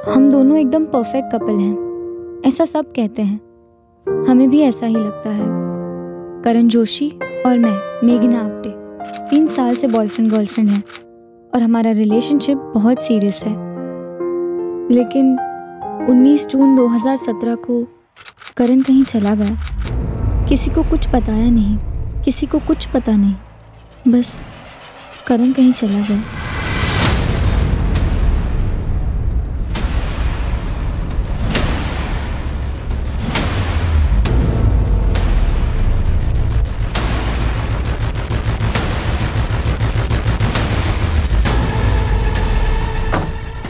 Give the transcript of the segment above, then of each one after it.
हम दोनों एकदम परफेक्ट कपल हैं, ऐसा सब कहते हैं। हमें भी ऐसा ही लगता है। करण जोशी और मैं, मेघना आप्टे, 3 साल से बॉयफ्रेंड गर्लफ्रेंड हैं और हमारा रिलेशनशिप बहुत सीरियस है। लेकिन 19 जून 2017 को करण कहीं चला गया। किसी को कुछ बताया नहीं, किसी को कुछ पता नहीं, बस करण कहीं चला गया।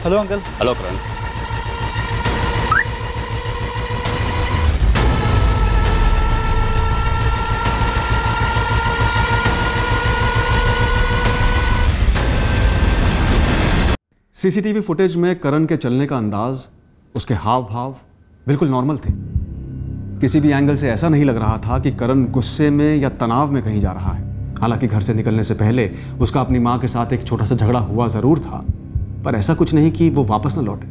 Hello uncle. हेलो करण। सीसीटीवी फुटेज में करण के चलने का अंदाज, उसके हाव भाव बिल्कुल नॉर्मल थे। किसी भी एंगल से ऐसा नहीं लग रहा था कि करण गुस्से में या तनाव में कहीं जा रहा है। हालांकि घर से निकलने से पहले उसका अपनी माँ के साथ एक छोटा सा झगड़ा हुआ जरूर था, पर ऐसा कुछ नहीं कि वो वापस न लौटे।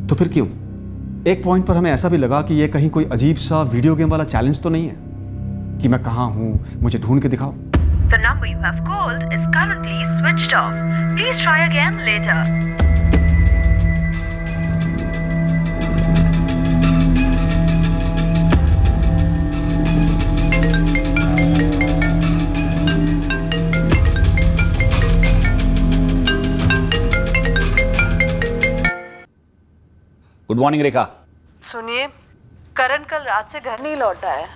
तो फिर क्यों? एक पॉइंट पर हमें ऐसा भी लगा कि ये कहीं कोई अजीब सा वीडियो गेम वाला चैलेंज तो नहीं है कि मैं कहाँ हूँ, मुझे ढूंढ के दिखाओ। The number you have called is currently switched off. Please try again later. Good morning Rekha. सुनिए, करण कल रात से घर नहीं लौटा है।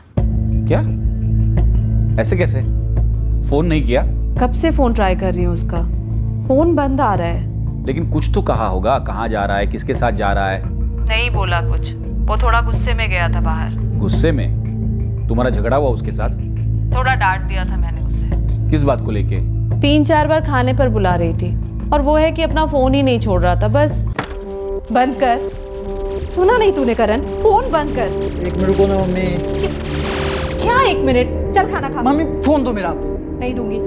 क्या? ऐसे कैसे? फोन नहीं किया? कब से फोन ट्राई कर रही हूँ उसका, फोन बंद आ रहा है। लेकिन कुछ तो कहा होगा, कहाँ जा रहा है, किसके साथ जा रहा है? नहीं बोला कुछ, वो थोड़ा गुस्से में गया था बाहर। गुस्से में? तुम्हारा झगड़ा हुआ उसके साथ? थोड़ा डांट दिया था मैंने उसे। किस बात को लेके? 3-4 बार खाने पर बुला रही थी और वो है कि अपना फोन ही नहीं छोड़ रहा था। बस बंद कर। सुना नहीं तूने करण? फोन बंद कर। 1 मिनट रुको ना मम्मी। क्या 1 मिनट? चल खाना खा। मम्मी फोन दो मेरा। नहीं दूंगी।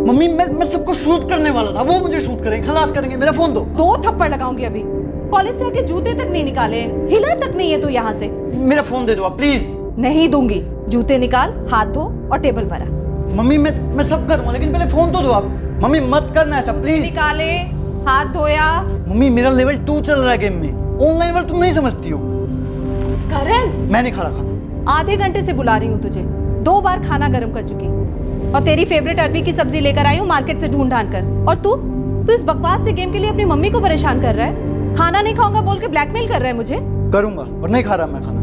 मम्मी मैं सबको शूट करने वाला था, वो मुझे शूट करेंगे, खलास करेंगे। मेरा फोन दो। 2 थप्पड़ लगाऊंगी अभी। कॉलेज से आके जूते तक नहीं निकाले, हिला तक नहीं है तू यहाँ से। मेरा फोन दे दो आप प्लीज। नहीं दूंगी। जूते निकाल, हाथ धो और टेबल पर आ। मम्मी मैं सब करूंगा, लेकिन पहले फोन तो दो आप। मम्मी मत करना ऐसा प्लीज। निकाले, हाथ धोया। मम्मी मेरा लेवल 2 चल रहा है गेम में, ऑनलाइन वाला तुम नहीं समझती हो। करण, मैं नहीं खा रहा खाना। आधे घंटे से बुला रही हूँ तुझे, 2 बार खाना गर्म कर चुकी और तेरी फेवरेट अरबी की सब्जी लेकर आई हूँ मार्केट से ढूंढ ढांड कर। और तू इस बकवास से गेम के लिए अपनी मम्मी को परेशान कर रहा है। खाना नहीं खाऊंगा बोल के ब्लैकमेल कर रहा है मुझे। करूंगा, और नहीं खा रहा मैं खाना।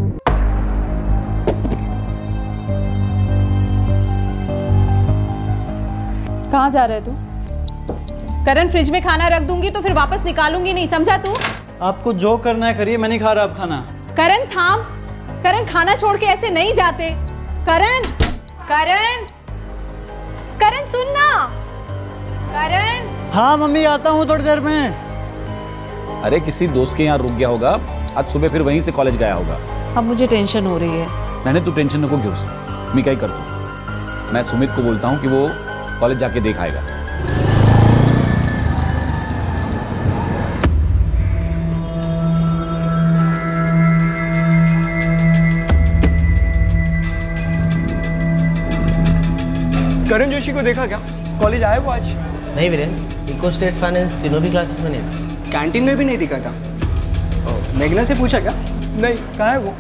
कहाँ जा रहा है तू? करण, फ्रिज में खाना रख दूंगी तो फिर वापस निकालूंगी नहीं, समझा तू? आपको जो करना है करिए, मैं नहीं खा रहा अब खाना। करण थाम। करण, खाना छोड़ के ऐसे नहीं जाते। करण, करण, करण सुन ना। करण। हाँ मम्मी आता हूँ थोड़ी देर में। अरे किसी दोस्त के यहाँ रुक गया होगा, आज सुबह फिर वहीं से कॉलेज गया होगा। अब मुझे टेंशन हो रही है। मैंने तू टेंशन नको घे उसे, मैं क्या ही कर दूँ। मैं सुमित को बोलता हूँ कि वो कॉलेज जाके देख आएगा। करण जोशी को देखा क्या? कॉलेज आया वो आज? नहीं वीरेन, इको स्टेट फाइनेंस तीनों भी क्लासेस में नहीं था। कैंटीन में भी नहीं दिखा था। मेघना से पूछा क्या? नहीं, कहाँ है वो?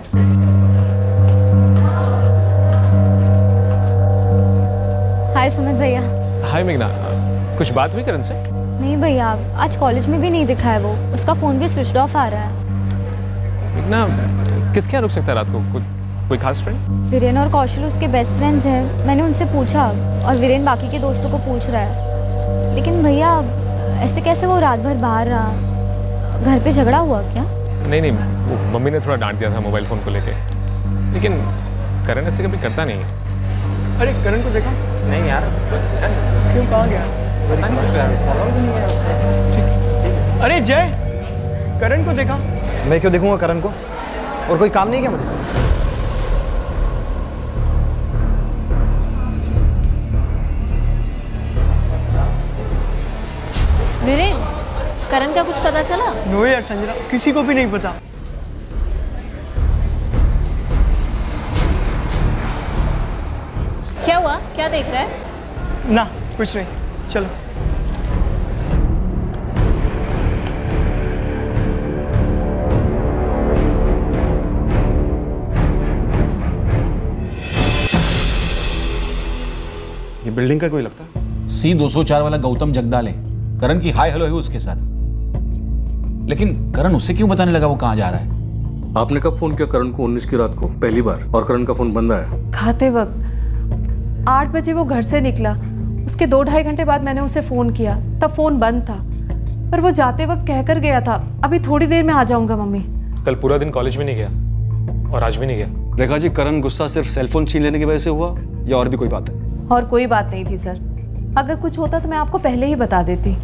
हाय सुमित भैया। हाय मेघना, कुछ बात हुई करण से? नहीं भैया, आज कॉलेज में भी नहीं दिखा है वो। उसका फ़ोन भी स्विच ऑफ आ रहा है। मेघना, किसके यहाँ रुक सकता है रात को? कोई खास फ्रेंड? वीरेन और कौशल उसके बेस्ट फ्रेंड्स हैं। मैंने उनसे पूछा और वीरेन बाकी के दोस्तों को पूछ रहा है। लेकिन भैया ऐसे कैसे वो रात भर बाहर रहा? घर पे झगड़ा हुआ क्या? नहीं, वो मम्मी ने थोड़ा डांट दिया था मोबाइल फ़ोन को लेके। लेकिन करण ऐसे कभी करता नहीं है। अरे करण को देखा? नहीं यार, क्यों, कहाँ गया? अरे जय, करण को देखा? मैं क्यों देखूंगा करण को? और कोई काम नहीं क्या मुझे? वीरेन, करण का कुछ पता चला? नो यार संजना, किसी को भी नहीं पता। क्या हुआ? क्या देख रहा है? ना कुछ नहीं, चलो। ये बिल्डिंग का कोई लगता है? C204 वाला गौतम जगदाल है। करण की हाय हेलो है उसके साथ। लेकिन करण उसे क्यों बताने लगा वो कहाँ जा रहा है? आपने कब फोन किया करण को 19 की रात को पहली बार, और करण का फोन बंद आया? खाते वक्त 8 बजे वो घर से निकला, उसके 2-2.5 घंटे बाद मैंने उसे फ़ोन किया, तब फ़ोन बंद था, पर वो जाते वक्त कहकर गया था अभी थोड़ी देर में आ जाऊंगा मम्मी। कल पूरा दिन कॉलेज भी नहीं गया और आज भी नहीं गया। रेखा जी, करण गुस्सा सिर्फ सेलफोन छीन लेने की वजह से हुआ या और भी कोई बात है? और कोई बात नहीं थी सर, अगर कुछ होता तो मैं आपको पहले ही बता देती।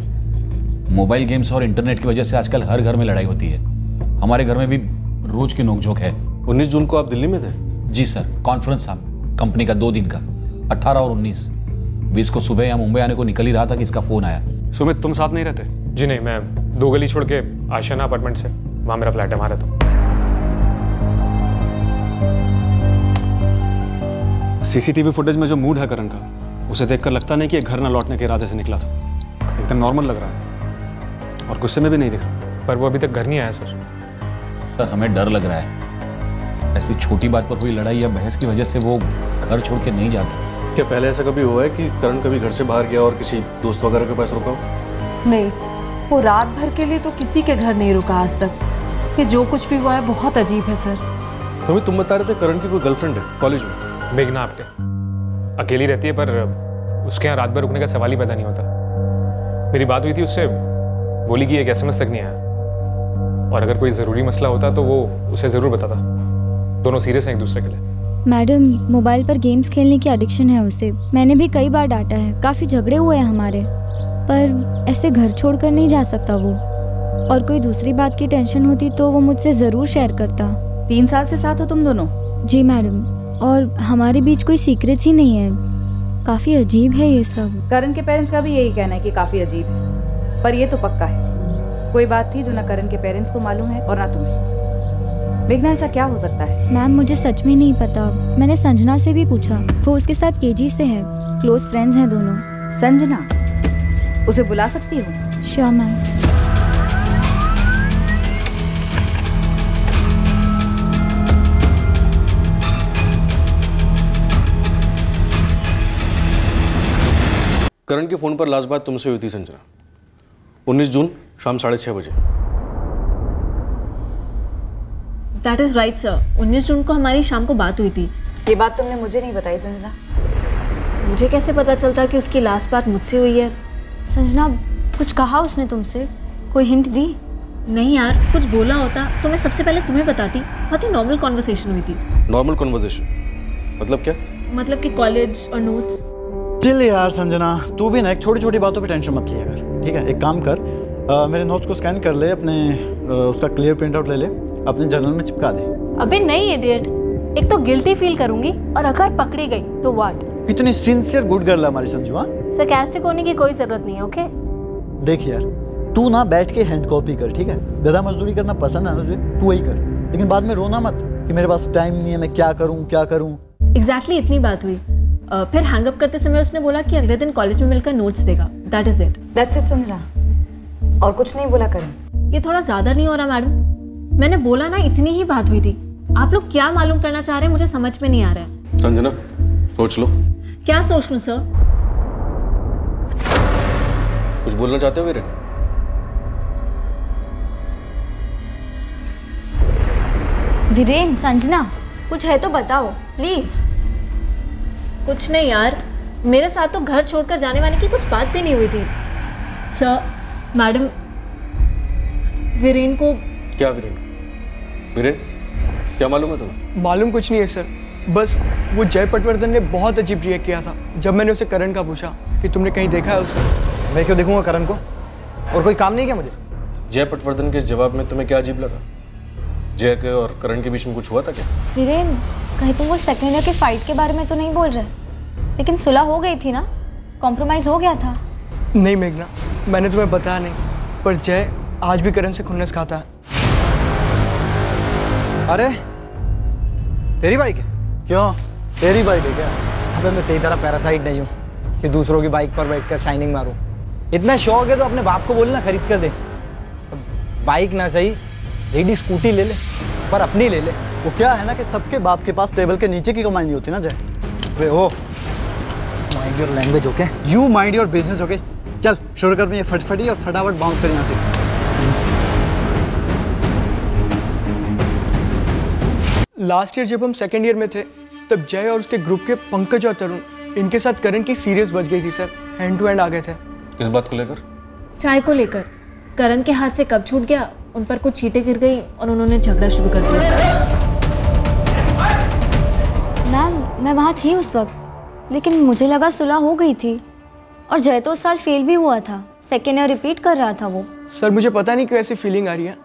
मोबाइल गेम्स और इंटरनेट की वजह से आजकल हर घर में लड़ाई होती है। हमारे घर में भी रोज की नोकझोंक है। 19 जून को आप दिल्ली में थे? जी सर, कॉन्फ्रेंस था कंपनी का 2 दिन का, 18 और 19। 20 को सुबह या मुंबई आने को निकल ही रहा था कि इसका फोन आया। सुमित, तुम साथ नहीं रहते? जी नहीं, मैं 2 गली छोड़ के आशियाना अपार्टमेंट से, वहाँ मेरा फ्लैट है, वहाँ रहता हूँ। सीसीटीवी फुटेज में जो मूड है करण का, उसे देखकर लगता नहीं कि घर न लौटने के इरादे से निकला था। एकदम नॉर्मल लग रहा है और गुस्से में भी नहीं दिख रहा। पर वो अभी तक घर नहीं आया सर। सर, हमें डर लग रहा है ऐसी छोटी बात पर हुई लड़ाई या बहस की वजह से वो घर छोड़ के नहीं जाता। क्या पहले ऐसा कभी हुआ है कि करण कभी घर से बाहर गया और किसी दोस्त वगैरह के पास रुका हो? नहीं, वो रात भर के लिए तो किसी के घर नहीं रुका आज तक। ये जो कुछ भी हुआ है बहुत अजीब है सर। मम्मी, तुम बता रहे थे करण की कोई गर्लफ्रेंड है कॉलेज में? मेघना आप्टे अकेली रहती है, पर उसके यहाँ रात भर रुकने का सवाल ही पैदा नहीं होता। मेरी बात हुई थी उससे, बोली कि एक SMS तक नहीं आया, और अगर कोई ज़रूरी मसला होता तो वो उसे ज़रूर बताता। दोनों सीरियस हैं एक दूसरे के लिए। मैडम, मोबाइल पर गेम्स खेलने की एडिक्शन है उसे। मैंने भी कई बार डांटा है, काफ़ी झगड़े हुए हैं हमारे, पर ऐसे घर छोड़कर नहीं जा सकता वो। और कोई दूसरी बात की टेंशन होती तो वो मुझसे ज़रूर शेयर करता। 3 साल से साथ हो तुम दोनों? जी मैडम, और हमारे बीच कोई सीक्रेट्स ही नहीं है। काफ़ी अजीब है ये सब। करण के पेरेंट्स का भी यही कहना है कि काफ़ी अजीब है, पर ये तो पक्का है कोई बात थी जो ना करण के पेरेंट्स को मालूम है और ना तुम्हें। मेघना, ऐसा क्या हो सकता है? मैम, मुझे सच में नहीं पता। मैंने संजना से भी पूछा, वो उसके साथ KG से है, क्लोज फ्रेंड्स हैं दोनों। संजना, उसे बुला सकती हो? Sure ma'am. करण के फोन पर लास्ट बात तुमसे हुई थी संजना, 19 जून शाम 6:30 बजे। दैट इज राइट सर, 19 जून को हमारी शाम को बात हुई थी। ये बात तुमने मुझे नहीं बताई संजना। मुझे कैसे पता चलता कि उसकी लास्ट बात मुझसे हुई है? संजना, कुछ कहा उसने तुमसे? कोई हिंट दी? नहीं यार, कुछ बोला होता तो मैं सबसे पहले तुम्हें बताती। बहुत ही नॉर्मल कॉन्वर्सेशन हुई थी। नॉर्मल कॉन्वर्सेशन मतलब क्या? मतलब कि कॉलेज और नोट्स। चल यार संजना, तू भी ना एक छोटी छोटी बातों पे टेंशन मत लिया कर, ठीक है? एक काम कर, मेरे नोट्स को स्कैन कर ले, अपने उसका क्लियर प्रिंट आउट ले ले, अपने जर्नल में चिपका दे। अबे नहीं इडियट, एक तो गिल्टी फील करूंगी और अगर पकड़ी गई तो व्हाट? कितनी सिंसियर गुड गर्ल है हमारी संजू। हाँ, सरकास्टिक होने की कोई जरूरत नहीं है। ओके देख यार, तू ना बैठ के हैंड कॉपी कर, ठीक है? गधा मजदूरी करना पसंद है ना तुझे, तू वही कर, लेकिन बाद में रोना मत कि मेरे पास टाइम नहीं है, मैं क्या करूँ। एग्जैक्टली इतनी बात हुई। फिर हैंग अप करते समय उसने बोला कि अगले दिन कॉलेज में मिलकर नोट्स देगा। That is it. That's it Sanjana, और कुछ नहीं बोला करण? ये थोड़ा ज्यादा नहीं हो रहा मैडम? मैंने बोला ना, इतनी ही बात हुई थी। आप लोग क्या मालूम करना चाह रहे हैं मुझे समझ में नहीं आ रहा है। संजना, सोच लो। क्या सोच लूं सर? कुछ बोलना चाहते हो वीरेन? वीरेन, संजना, कुछ है तो बताओ प्लीज। कुछ नहीं यार, मेरे साथ तो घर छोड़कर जाने वाले की कुछ बात भी नहीं हुई थी सर। मैडम, वीरेन को। क्या वीरेन? वीरेन, क्या मालूम है तुम्हें? मालूम कुछ नहीं है सर, बस वो जय पटवर्धन ने बहुत अजीब रिएक्ट किया था जब मैंने उसे करण का पूछा कि तुमने कहीं देखा है उसे। मैं क्यों देखूंगा करण को? और कोई काम नहीं क्या मुझे? जय पटवर्धन के जवाब में तुम्हें क्या अजीब लगा? जय के और करण के बीच में कुछ हुआ था क्या? वीरेन, कहीं तुम वो सेकेंड ईयर के फाइट के बारे में तो नहीं बोल रहे? लेकिन सुलह हो गई थी ना, कॉम्प्रोमाइज हो गया था। नहीं मेघना, मैंने तुम्हें बताया नहीं, पर जय आज भी करण से खुन्नस खाता है। अरे तेरी बाइक है? क्यों, तेरी बाइक है क्या? अबे मैं तेरी तरह पैरासाइट नहीं हूँ कि दूसरों की बाइक पर बैठकर शाइनिंग मारूं। इतना शौक है तो अपने बाप को बोलना खरीद कर दे। बाइक ना सही, रेडी स्कूटी ले ले, पर अपनी ले ले। वो क्या है ना कि सबके बाप के पास टेबल के नीचे की कमाई नहीं होती ना जय। वे oh mind your language, okay? You mind your business, okay? चल शुरू कर, ये फटफटी और फटाफट बाउंस कर यहाँ से। लास्ट ईयर जब हम सेकेंड ईयर में थे तब जय और उसके ग्रुप के पंकज और तरुण, इनके साथ करण की सीरियस बच गई थी सर। हैंड टू हैंड आ गए थे। किस बात को लेकर? चाय को लेकर। करण के हाथ से कब छूट गया, उन पर कुछ छींटे गिर गई और उन्होंने झगड़ा शुरू कर दिया। मैम मैं वहाँ थी उस वक्त, लेकिन मुझे लगा सुलह हो गई थी। और जय तो उस साल फेल भी हुआ था, सेकेंड ईयर रिपीट कर रहा था वो। सर मुझे पता नहीं क्यों ऐसी फीलिंग आ रही है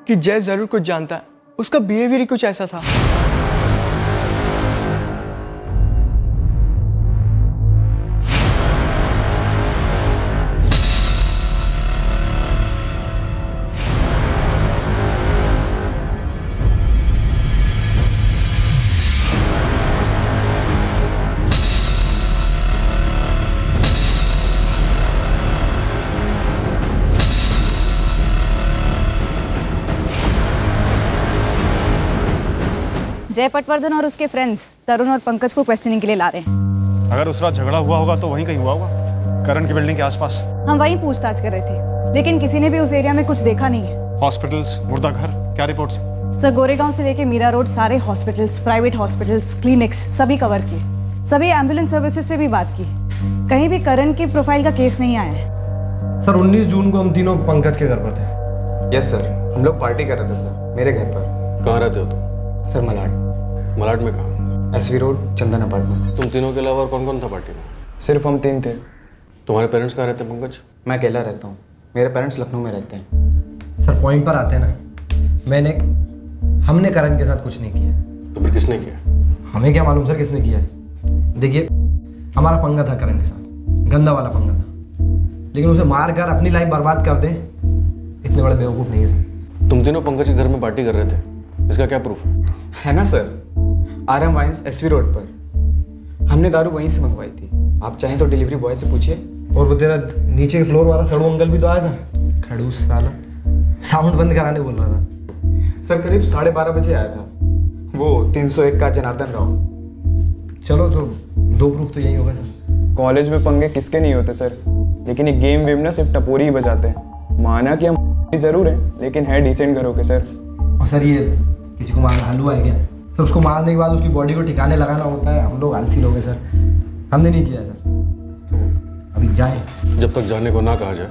कि जय जरूर कुछ जानता है, उसका बिहेवियर ही कुछ ऐसा था। जय पटवर्धन और उसके फ्रेंड्स तरुण और पंकज को क्वेश्चनिंग के लिए ला रहे हैं। अगर उस रात झगड़ा हुआ होगा तो वहीं कहीं हुआ होगा, करण की बिल्डिंग के आसपास। हम वहीं पूछताछ कर रहे थे, लेकिन किसी ने भी उस एरिया में कुछ देखा नहीं है। हॉस्पिटल्स, मुर्दाघर, क्या रिपोर्ट्स? सर गोरेगांव से लेके मीरा रोड सारे हॉस्पिटल्स, प्राइवेट हॉस्पिटल्स, क्लिनिक्स सभी कवर किए। सभी एम्बुलेंस सर्विसेज से भी बात की, कहीं भी करण की प्रोफाइल का केस नहीं आया है। सर 19 जून को हम तीनों पंकज के घर पर थे। यस सर, हम लोग पार्टी कर रहे थे सर, मेरे घर पर। कहाँ रहते हो तुम? सर मलाड। मलाड में कहाँ? SV रोड, चंदन अपार्टमेंट। तुम तीनों के अलावा और कौन कौन था पार्टी में? सिर्फ हम 3 थे। तुम्हारे पेरेंट्स कहाँ रहते हैं पंकज? मैं अकेला रहता हूँ, मेरे पेरेंट्स लखनऊ में रहते हैं। सर पॉइंट पर आते हैं ना, हमने करण के साथ कुछ नहीं किया। तो फिर किसने किया? हमें क्या मालूम सर किसने किया। देखिए हमारा पंगा था करण के साथ, गंदा वाला पंगा था, लेकिन उसे मार कर अपनी लाइफ बर्बाद कर दें इतने बड़े बेवकूफ़ नहीं है सर। तुम तीनों पंकज के घर में पार्टी कर रहे थे, इसका क्या प्रूफ है ना sir? RM wines SV road पर, हमने दारू वहीं से मंगवाई थी। आप चाहें तो डिलीवरी बॉय से पूछिए। और वो तेरा नीचे के फ्लोर वाला सड़ू अंकल भी तो आया था, खड़ूस साला, साउंड बंद कराने बोल रहा था। सर करीब 12:30 बजे आया था, वो 301 का जनार्दन राव। चलो तो 2 प्रूफ तो यही होगा सर। कॉलेज में पंगे किसके नहीं होते सर, लेकिन ये गेम वेम ना सिर्फ टपोरी ही बजाते हैं। माना कि हम जरूर हैं, लेकिन है डिसेंट घरों के सर। और सर ये किसी को मारना हलवा है क्या सर? उसको मारने के बाद उसकी बॉडी को ठिकाने लगाना होता है। हम लोग आलसी लोग हैं सर, हमने नहीं किया सर। तो अभी जाएं। जब तक जाने को ना कहा जाए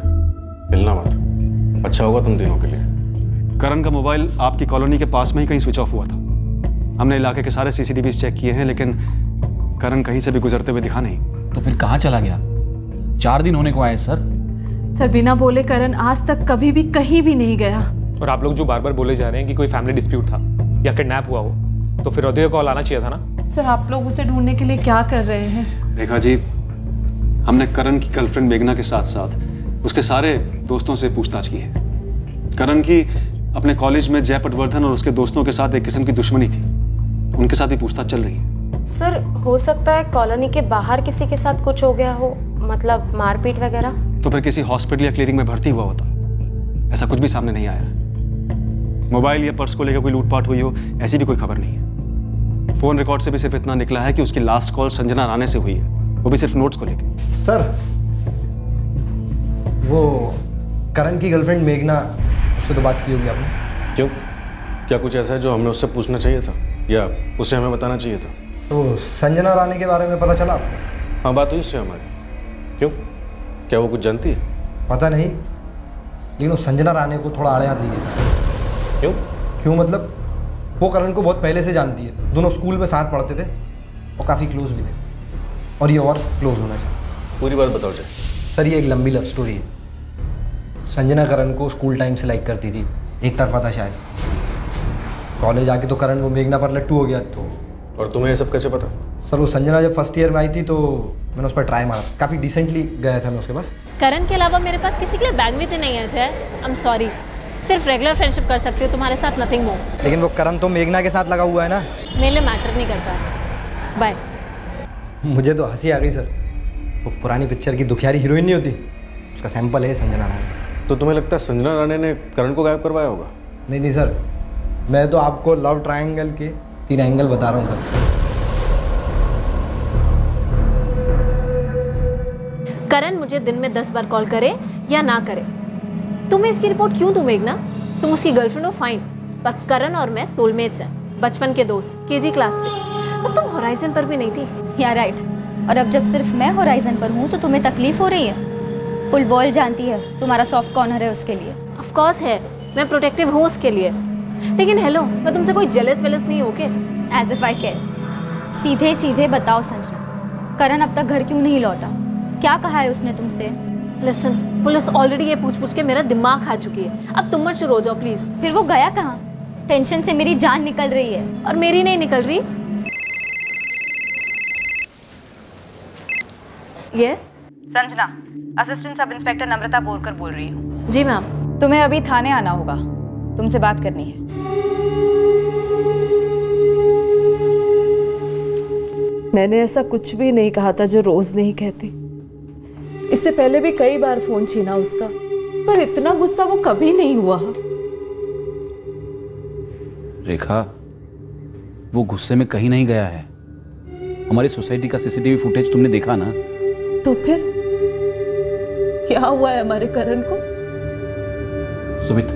मिलना मत, अच्छा होगा तुम तीनों के लिए। करण का मोबाइल आपकी कॉलोनी के पास में ही कहीं स्विच ऑफ हुआ था। हमने इलाके के सारे CCTVs चेक किए हैं, लेकिन करण कहीं से भी गुजरते हुए दिखा नहीं। तो फिर कहाँ चला गया? 4 दिन होने को आए सर। सर बिना बोले करण आज तक कभी भी कहीं भी नहीं गया। और आप लोग जो बार बार बोले जा रहे हैं कि कोई फैमिली डिस्प्यूट था या किडनैप हुआ हो, तो फिर का कॉल आना चाहिए था ना। सर आप लोग उसे ढूंढने के लिए क्या कर रहे हैं? रेखा जी, हमने करण की गर्लफ्रेंड मेघना के साथ साथ उसके सारे दोस्तों से पूछताछ की है। करण की अपने कॉलेज में जय पटवर्धन और उसके दोस्तों के साथ एक किस्म की दुश्मनी थी, उनके साथ ही पूछताछ चल रही है। सर हो सकता है कॉलोनी के बाहर किसी के साथ कुछ हो गया हो, मतलब मारपीट वगैरह। तो फिर किसी हॉस्पिटल या क्लिनिक में भर्ती हुआ होता, ऐसा कुछ भी सामने नहीं आया। मोबाइल या पर्स को लेकर कोई लूटपाट हुई हो, ऐसी भी कोई खबर नहीं है। फोन रिकॉर्ड से भी सिर्फ इतना निकला है कि उसकी लास्ट कॉल संजना राणे से हुई है, वो भी सिर्फ नोट्स को लेकर। सर वो करण की गर्लफ्रेंड मेघना, उससे तो बात की होगी आपने? क्यों, क्या कुछ ऐसा है जो हमें उससे पूछना चाहिए था या उसे हमें बताना चाहिए था? तो संजना राणे के बारे में पता चला आपको? हाँ, बात हुई उससे हमारी। क्यों, क्या वो कुछ जानती है? पता नहीं, लेकिन वो संजना राणे को थोड़ा आड़े हाथ लीजिए सर। क्यों? क्यों मतलब वो करण को बहुत पहले से जानती है, दोनों स्कूल में साथ पढ़ते थे और काफ़ी क्लोज भी थे, और ये और क्लोज होना चाहिए। पूरी बात बताओ जाए। सर ये एक लंबी लव स्टोरी है। संजना करण को स्कूल टाइम से लाइक करती थी, एक तरफा था शायद। कॉलेज आके तो करण वो मेघना पर लट्टू हो गया। तो और तुम्हें ये सब कैसे पता? सर वो संजना जब फर्स्ट ईयर में आई थी तो मैंने उस पर ट्राई मारा, काफ़ी डिसेंटली गया था मैं उसके पास। करण के अलावा मेरे पास किसी के लिए बैंडविड्थ ही नहीं है अजय। आई एम सॉरी, सिर्फ रेगुलर फ्रेंडशिप कर सकती हूँ तुम्हारे साथ, नथिंग मोर। लेकिन वो करण तो मेघना के साथ लगा हुआ है ना। मेरे लिए मैटर नहीं करता। बाय। मुझे तो हंसी आ गई सर, वो पुरानी पिक्चर की दुखियारी हीरोइन नहीं होती, उसका सैंपल है संजना राणे। तो तुम्हें लगता है संजना राणे ने करण को गायब करवाया होगा? नहीं सर, मैं तो आपको लव ट्रायंगल के 3 एंगल बता रहा हूँ सर। करण मुझे दिन में 10 बार कॉल करे या ना करे, तुम्हें इसकी रिपोर्ट क्यों दूं मेघना? तुम उसकी गर्लफ्रेंड हो फाइन, पर करण और मैं सोलमेट्स हैं, बचपन के दोस्त, केजी क्लास से। पर तुम होराइजन पर भी नहीं थी। या राइट। और अब जब सिर्फ मैं होराइजन पर हूँ तो तुम्हें तकलीफ हो रही है? फुल वर्ल्ड जानती है तुम्हारा सॉफ्ट कॉर्नर है उसके लिए। ऑफ कोर्स है, मैं प्रोटेक्टिव हूँ उसके लिए। लेकिन हेलो, मैं तुमसे कोई जेलस वेलस नहीं हूँ के? As if I care. सीधे सीधे बताओ संजना, करण अब तक घर क्यों नहीं लौटा? क्या कहा है उसने तुमसे? लिसन, पुलिस ऑलरेडी ये पूछ के मेरा दिमाग खा चुकी है। अब तुम मत शुरू हो जाओ प्लीज। फिर वो गया कहाँ? टेंशन से मेरी जान निकल रही है। और मेरी नहीं निकल रही। Yes Sanjana, assistant sub inspector Namrata Borkar बोल रही हूँ। जी मैम। तुम्हें अभी थाने आना होगा, तुमसे बात करनी है। मैंने ऐसा कुछ भी नहीं कहा था जो रोज नहीं कहती। इससे पहले भी कई बार फोन छीना उसका, पर इतना गुस्सा वो कभी नहीं हुआ। रेखा, वो गुस्से में कहीं नहीं गया है। हमारी सोसाइटी का सीसीटीवी फुटेज तुमने देखा ना? तो फिर क्या हुआ है हमारे करण को? सुमित,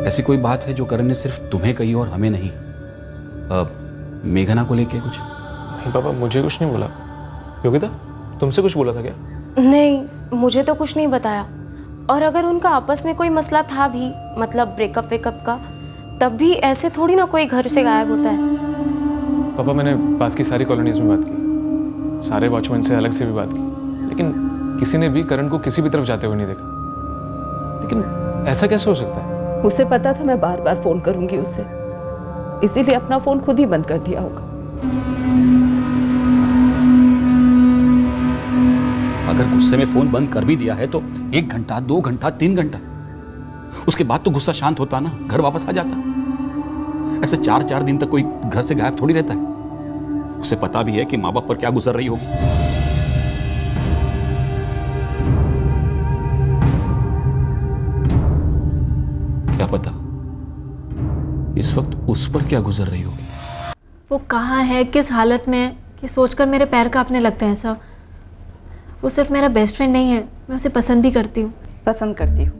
ऐसी कोई बात है जो करण ने सिर्फ तुम्हें कही और हमें नहीं? मेघना को लेके कुछ? नहीं पापा, मुझे कुछ नहीं बोला। योगिता, तुमसे कुछ बोला था क्या? नहीं, मुझे तो कुछ नहीं बताया। और अगर उनका आपस में कोई मसला था भी, मतलब ब्रेकअप वेकअप का, तब भी ऐसे थोड़ी ना कोई घर से गायब होता है। पापा, मैंने पास की सारी कॉलोनीज में बात की, सारे वॉचमैन से अलग से भी बात की, लेकिन किसी ने भी करण को किसी भी तरफ जाते हुए नहीं देखा। लेकिन ऐसा कैसे हो सकता है? उसे पता था मैं बार बार फोन करूंगी उसे, इसीलिए अपना फोन खुद ही बंद कर दिया होगा। अगर गुस्से में फोन बंद कर भी दिया है तो 1 घंटा, 2 घंटा, 3 घंटा, उसके बाद तो गुस्सा शांत होता ना, घर वापस आ जाता। ऐसे 4-4 दिन तक कोई घर से गायब थोड़ी रहता है। उसे पता भी है कि माँ बाप पर क्या गुजर रही होगी। क्या पता इस वक्त उस पर क्या गुजर रही होगी। वो कहाँ है, किस हालत में है, कि सोचकर मेरे पैर कांपने लगते हैं ऐसा। वो सिर्फ मेरा बेस्ट फ्रेंड नहीं है, मैं उसे पसंद भी करती हूँ। पसंद करती हूँ?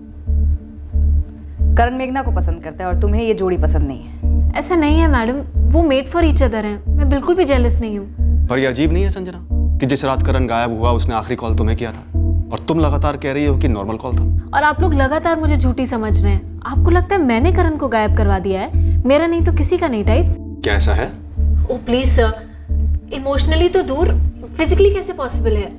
करण मेघना को पसंद करता है और तुम्हें ये जोड़ी पसंद नहीं है? ऐसा नहीं है मैडम, वो मेड फॉर ईच अदर हैं। मैं बिल्कुल भी जेलस नहीं हूँ। पर ये अजीब नहीं है संजना कि जिस रात करण गायब हुआ उसने आखिरी कॉल तुम्हें किया था और तुम लगातार कह रही हो कि नॉर्मल कॉल था? और आप लोग लगातार मुझे झूठी समझ रहे हैं। आपको लगता है मैंने करण को गायब करवा दिया है? मेरा नहीं तो किसी का नहीं टाइप्स। क्या ऐसा है? ओ प्लीज सर, इमोशनली तो दूर, फिजिकली कैसे पॉसिबल है?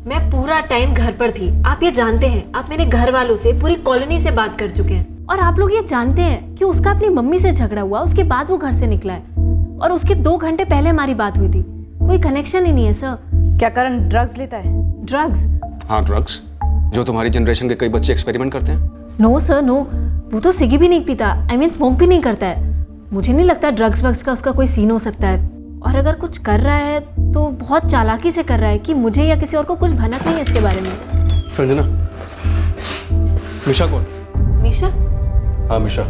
मैं पूरा टाइम घर पर थी, आप ये जानते हैं। आप मेरे घर वालों से, पूरी कॉलोनी से बात कर चुके हैं और आप लोग ये जानते हैं कि उसका अपनी मम्मी से झगड़ा हुआ, उसके बाद वो घर से निकला है और उसके 2 घंटे पहले हमारी बात हुई थी। कोई कनेक्शन ही नहीं है सर। क्या करण ड्रग्स लेता है? ड्रग्स? हाँ, ड्रग्स, जो तुम्हारी जनरेशन के कई बच्चे एक्सपेरिमेंट करते हैं। नो सर नो, वो तो सिगी भी नहीं पीता, आई मीन स्मोक भी नहीं करता है। मुझे नहीं लगता ड्रग्स वग्स का उसका कोई सीन हो सकता है। और अगर कुछ कर रहा है तो बहुत चालाकी से कर रहा है कि मुझे या किसी और को कुछ भनक नहीं है इसके बारे में। संजना, मिशा कौन? मिशा? हाँ मिशा।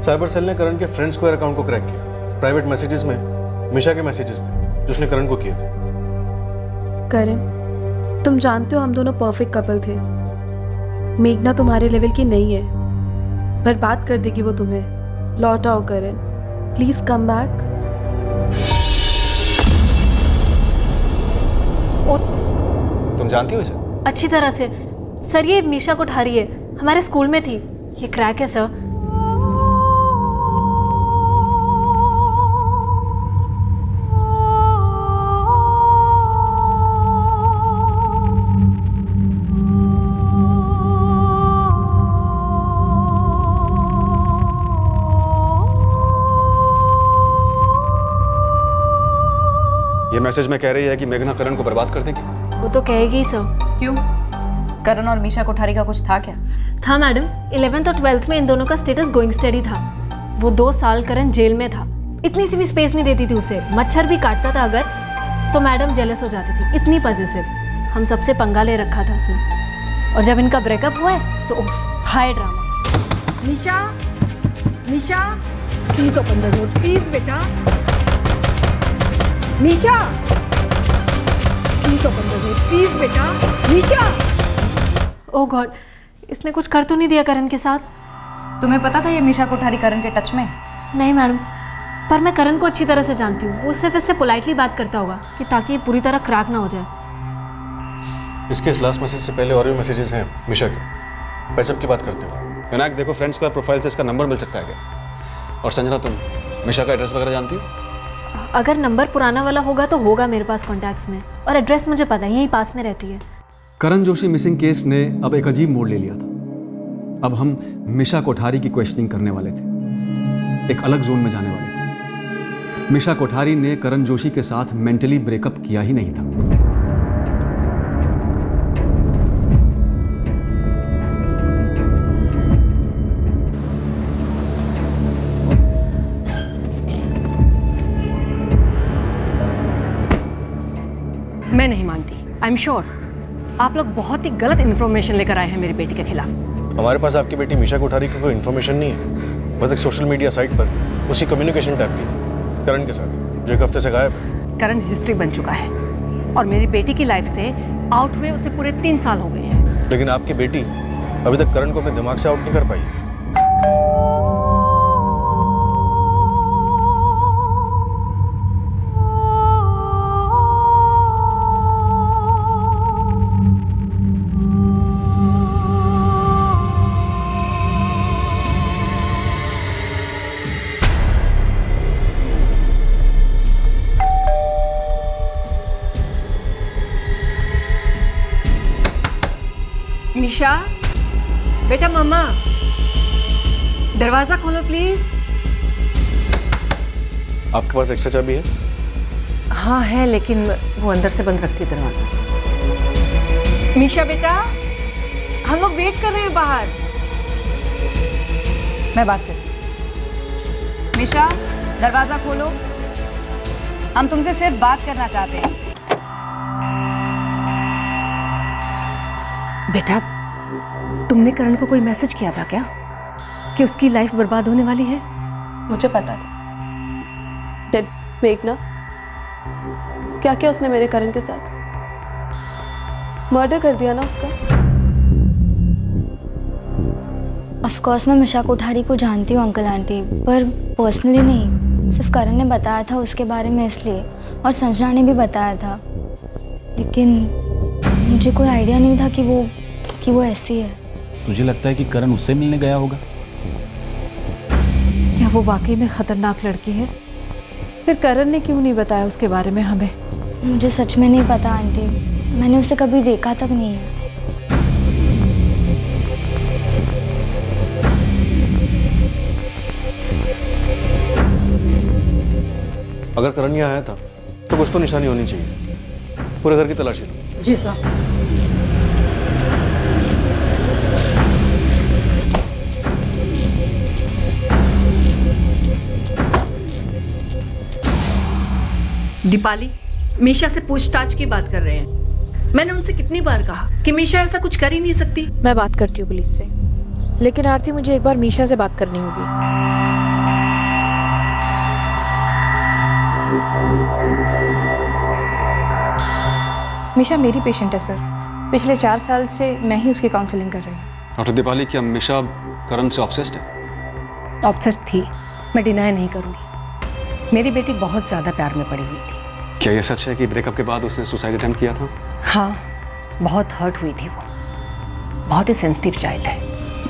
साइबर सेल ने करण के फ्रेंड स्क्वायर अकाउंट को क्रैक किया। प्राइवेट मैसेजेस में मिशा के मैसेजेस थे जो उसने करण को किए थे। करण, तुम जानते हो हम दोनों परफेक्ट कपल थे। मेघना तुम्हारे लेवल की नहीं है, बर्बाद कर देगी वो तुम्हें। लौट आओ करण, प्लीज कम बैक। तुम जानती हो इसे? अच्छी तरह से सर। ये मीशा को ठा रही है, हमारे स्कूल में थी। ये क्रैक है सर। ये मैसेज में कह रही है कि मेघना करण को बर्बाद कर देगी। वो तो कहेगी ही सर। क्यों? करण और मीशा कोठारी का कुछ था क्या? था मैडम। 11th और 12th में इन दोनों का स्टेटस गोइंग स्टडी था। वो 2 साल करण जेल में था, इतनी सी भी स्पेस नहीं देती थी उसे। मच्छर भी काटता था अगर तो मैडम जेलस हो जाती थी, इतनी पॉजिटिव। हम सबसे पंगा ले रखा था उसने। और जब इनका ब्रेकअप हुआ है तो हाय drama. Nisha, Nisha, please open the door, please बेटा। Nisha, please open the door, please बेटा। निशा। ओह गॉड, इसने कुछ कर तो नहीं दिया करण के साथ? तुम्हें पता था ये मीशा कोठारी करण के टच में? नहीं मैडम, पर मैं करण को अच्छी तरह से जानती हूँ। वो सिर्फ इससे पोलाइटली बात करता होगा कि ताकि ये पूरी तरह क्रैक ना हो जाए। इसके इस लास्ट मैसेज से पहले और भी मैसेजेस हैं मीशा के। पैचअप की बात करते हो। विनायक देखो, फ्रेंड्स का प्रोफाइल से इसका नंबर मिल सकता है क्या? और संजना, तुम मीशा का एड्रेस वगैरह जानती हो? अगर नंबर पुराना वाला होगा तो होगा मेरे पास कॉन्टैक्ट्स में, और एड्रेस मुझे पता है, यहीं पास में रहती है। करण जोशी मिसिंग केस ने अब एक अजीब मोड़ ले लिया था। अब हम मीशा कोठारी की क्वेश्चनिंग करने वाले थे, एक अलग जोन में जाने वाले थे। मीशा कोठारी ने करण जोशी के साथ मेंटली ब्रेकअप किया ही नहीं था। मैं नहीं मानती। आई एम श्योर आप लोग बहुत ही गलत इन्फॉर्मेशन लेकर आए हैं मेरी बेटी के खिलाफ। हमारे पास आपकी बेटी मीशा कोठारी की कोई इन्फॉर्मेशन नहीं है। बस एक सोशल मीडिया साइट पर उसी कम्युनिकेशन टैप की थी करण के साथ, जो एक हफ्ते से गायब है। करण हिस्ट्री बन चुका है और मेरी बेटी की लाइफ से आउट हुए उसे पूरे 3 साल हो गए हैं। लेकिन आपकी बेटी अभी तक करण को अपने दिमाग से आउट नहीं कर पाई। मीशा, बेटा मम्मा, दरवाजा खोलो प्लीज। आपके पास एक्स्ट्रा चाबी है? हाँ है, लेकिन वो अंदर से बंद रखती है दरवाजा। मीशा बेटा, हम लोग वेट कर रहे हैं बाहर। मैं बात करती। मीशा, दरवाजा खोलो, हम तुमसे सिर्फ बात करना चाहते हैं। बेटा, तुमने करण को कोई मैसेज किया था क्या कि उसकी लाइफ बर्बाद होने वाली है? मुझे पता था। डेड मेघना, क्या क्या उसने मेरे करण के साथ? मर्डर कर दिया ना उसका। ऑफ कोर्स मैं मीशा कोठारी को जानती हूँ अंकल आंटी, पर पर्सनली नहीं। सिर्फ करण ने बताया था उसके बारे में इसलिए, और संजना ने भी बताया था। लेकिन मुझे कोई आइडिया नहीं था कि वो ऐसी है। तुझे लगता है कि करण उससे मिलने गया होगा? क्या वो वाकई में खतरनाक लड़की है? फिर करण ने क्यों नहीं बताया उसके बारे में हमें? मुझे सच में नहीं पता आंटी, मैंने उसे कभी देखा तक नहीं है। अगर करण यहाँ आया था तो कुछ तो निशानी होनी चाहिए। पूरे घर की तलाशी लो। जी सर। दीपाली, मीशा से पूछताछ की बात कर रहे हैं। मैंने उनसे कितनी बार कहा कि मीशा ऐसा कुछ कर ही नहीं सकती। मैं बात करती हूँ पुलिस से, लेकिन आरती मुझे एक बार मीशा से बात करनी होगी। मीशा मेरी पेशेंट है सर। पिछले 4 साल से मैं ही उसकी काउंसलिंग कर रही हूँ। डॉक्टर दीपाली, क्या मीशा करण से ऑब्सेस्ड है? ऑब्सेस्ड थी, मैं डिनाई नहीं करूँगी। मेरी बेटी बहुत ज़्यादा प्यार में पड़ी हुई थी। क्या ये सच है कि ब्रेकअप के बाद उसने सुसाइड अटेम्प्ट किया था? हाँ, बहुत हर्ट हुई थी वो। बहुत ही सेंसिटिव चाइल्ड है।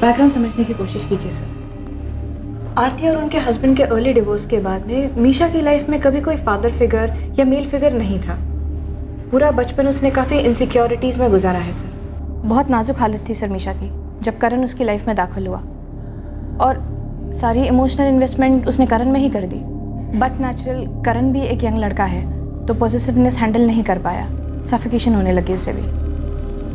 बैकग्राउंड समझने की कोशिश कीजिए सर। आरती और उनके हस्बैंड के अर्ली डिवोर्स के बाद में मीशा की लाइफ में कभी कोई फादर फिगर या मेल फिगर नहीं था। पूरा बचपन उसने काफ़ी इनसिक्योरिटीज़ में गुजारा है सर। बहुत नाजुक हालत थी सर मीशा की जब करण उसकी लाइफ में दाखिल हुआ, और सारी इमोशनल इन्वेस्टमेंट उसने करण में ही कर दी। बट नेचुरल करण भी एक यंग लड़का है तो पॉजिटिवनेस हैंडल नहीं कर पाया, सफिकेशन होने लगी उसे भी।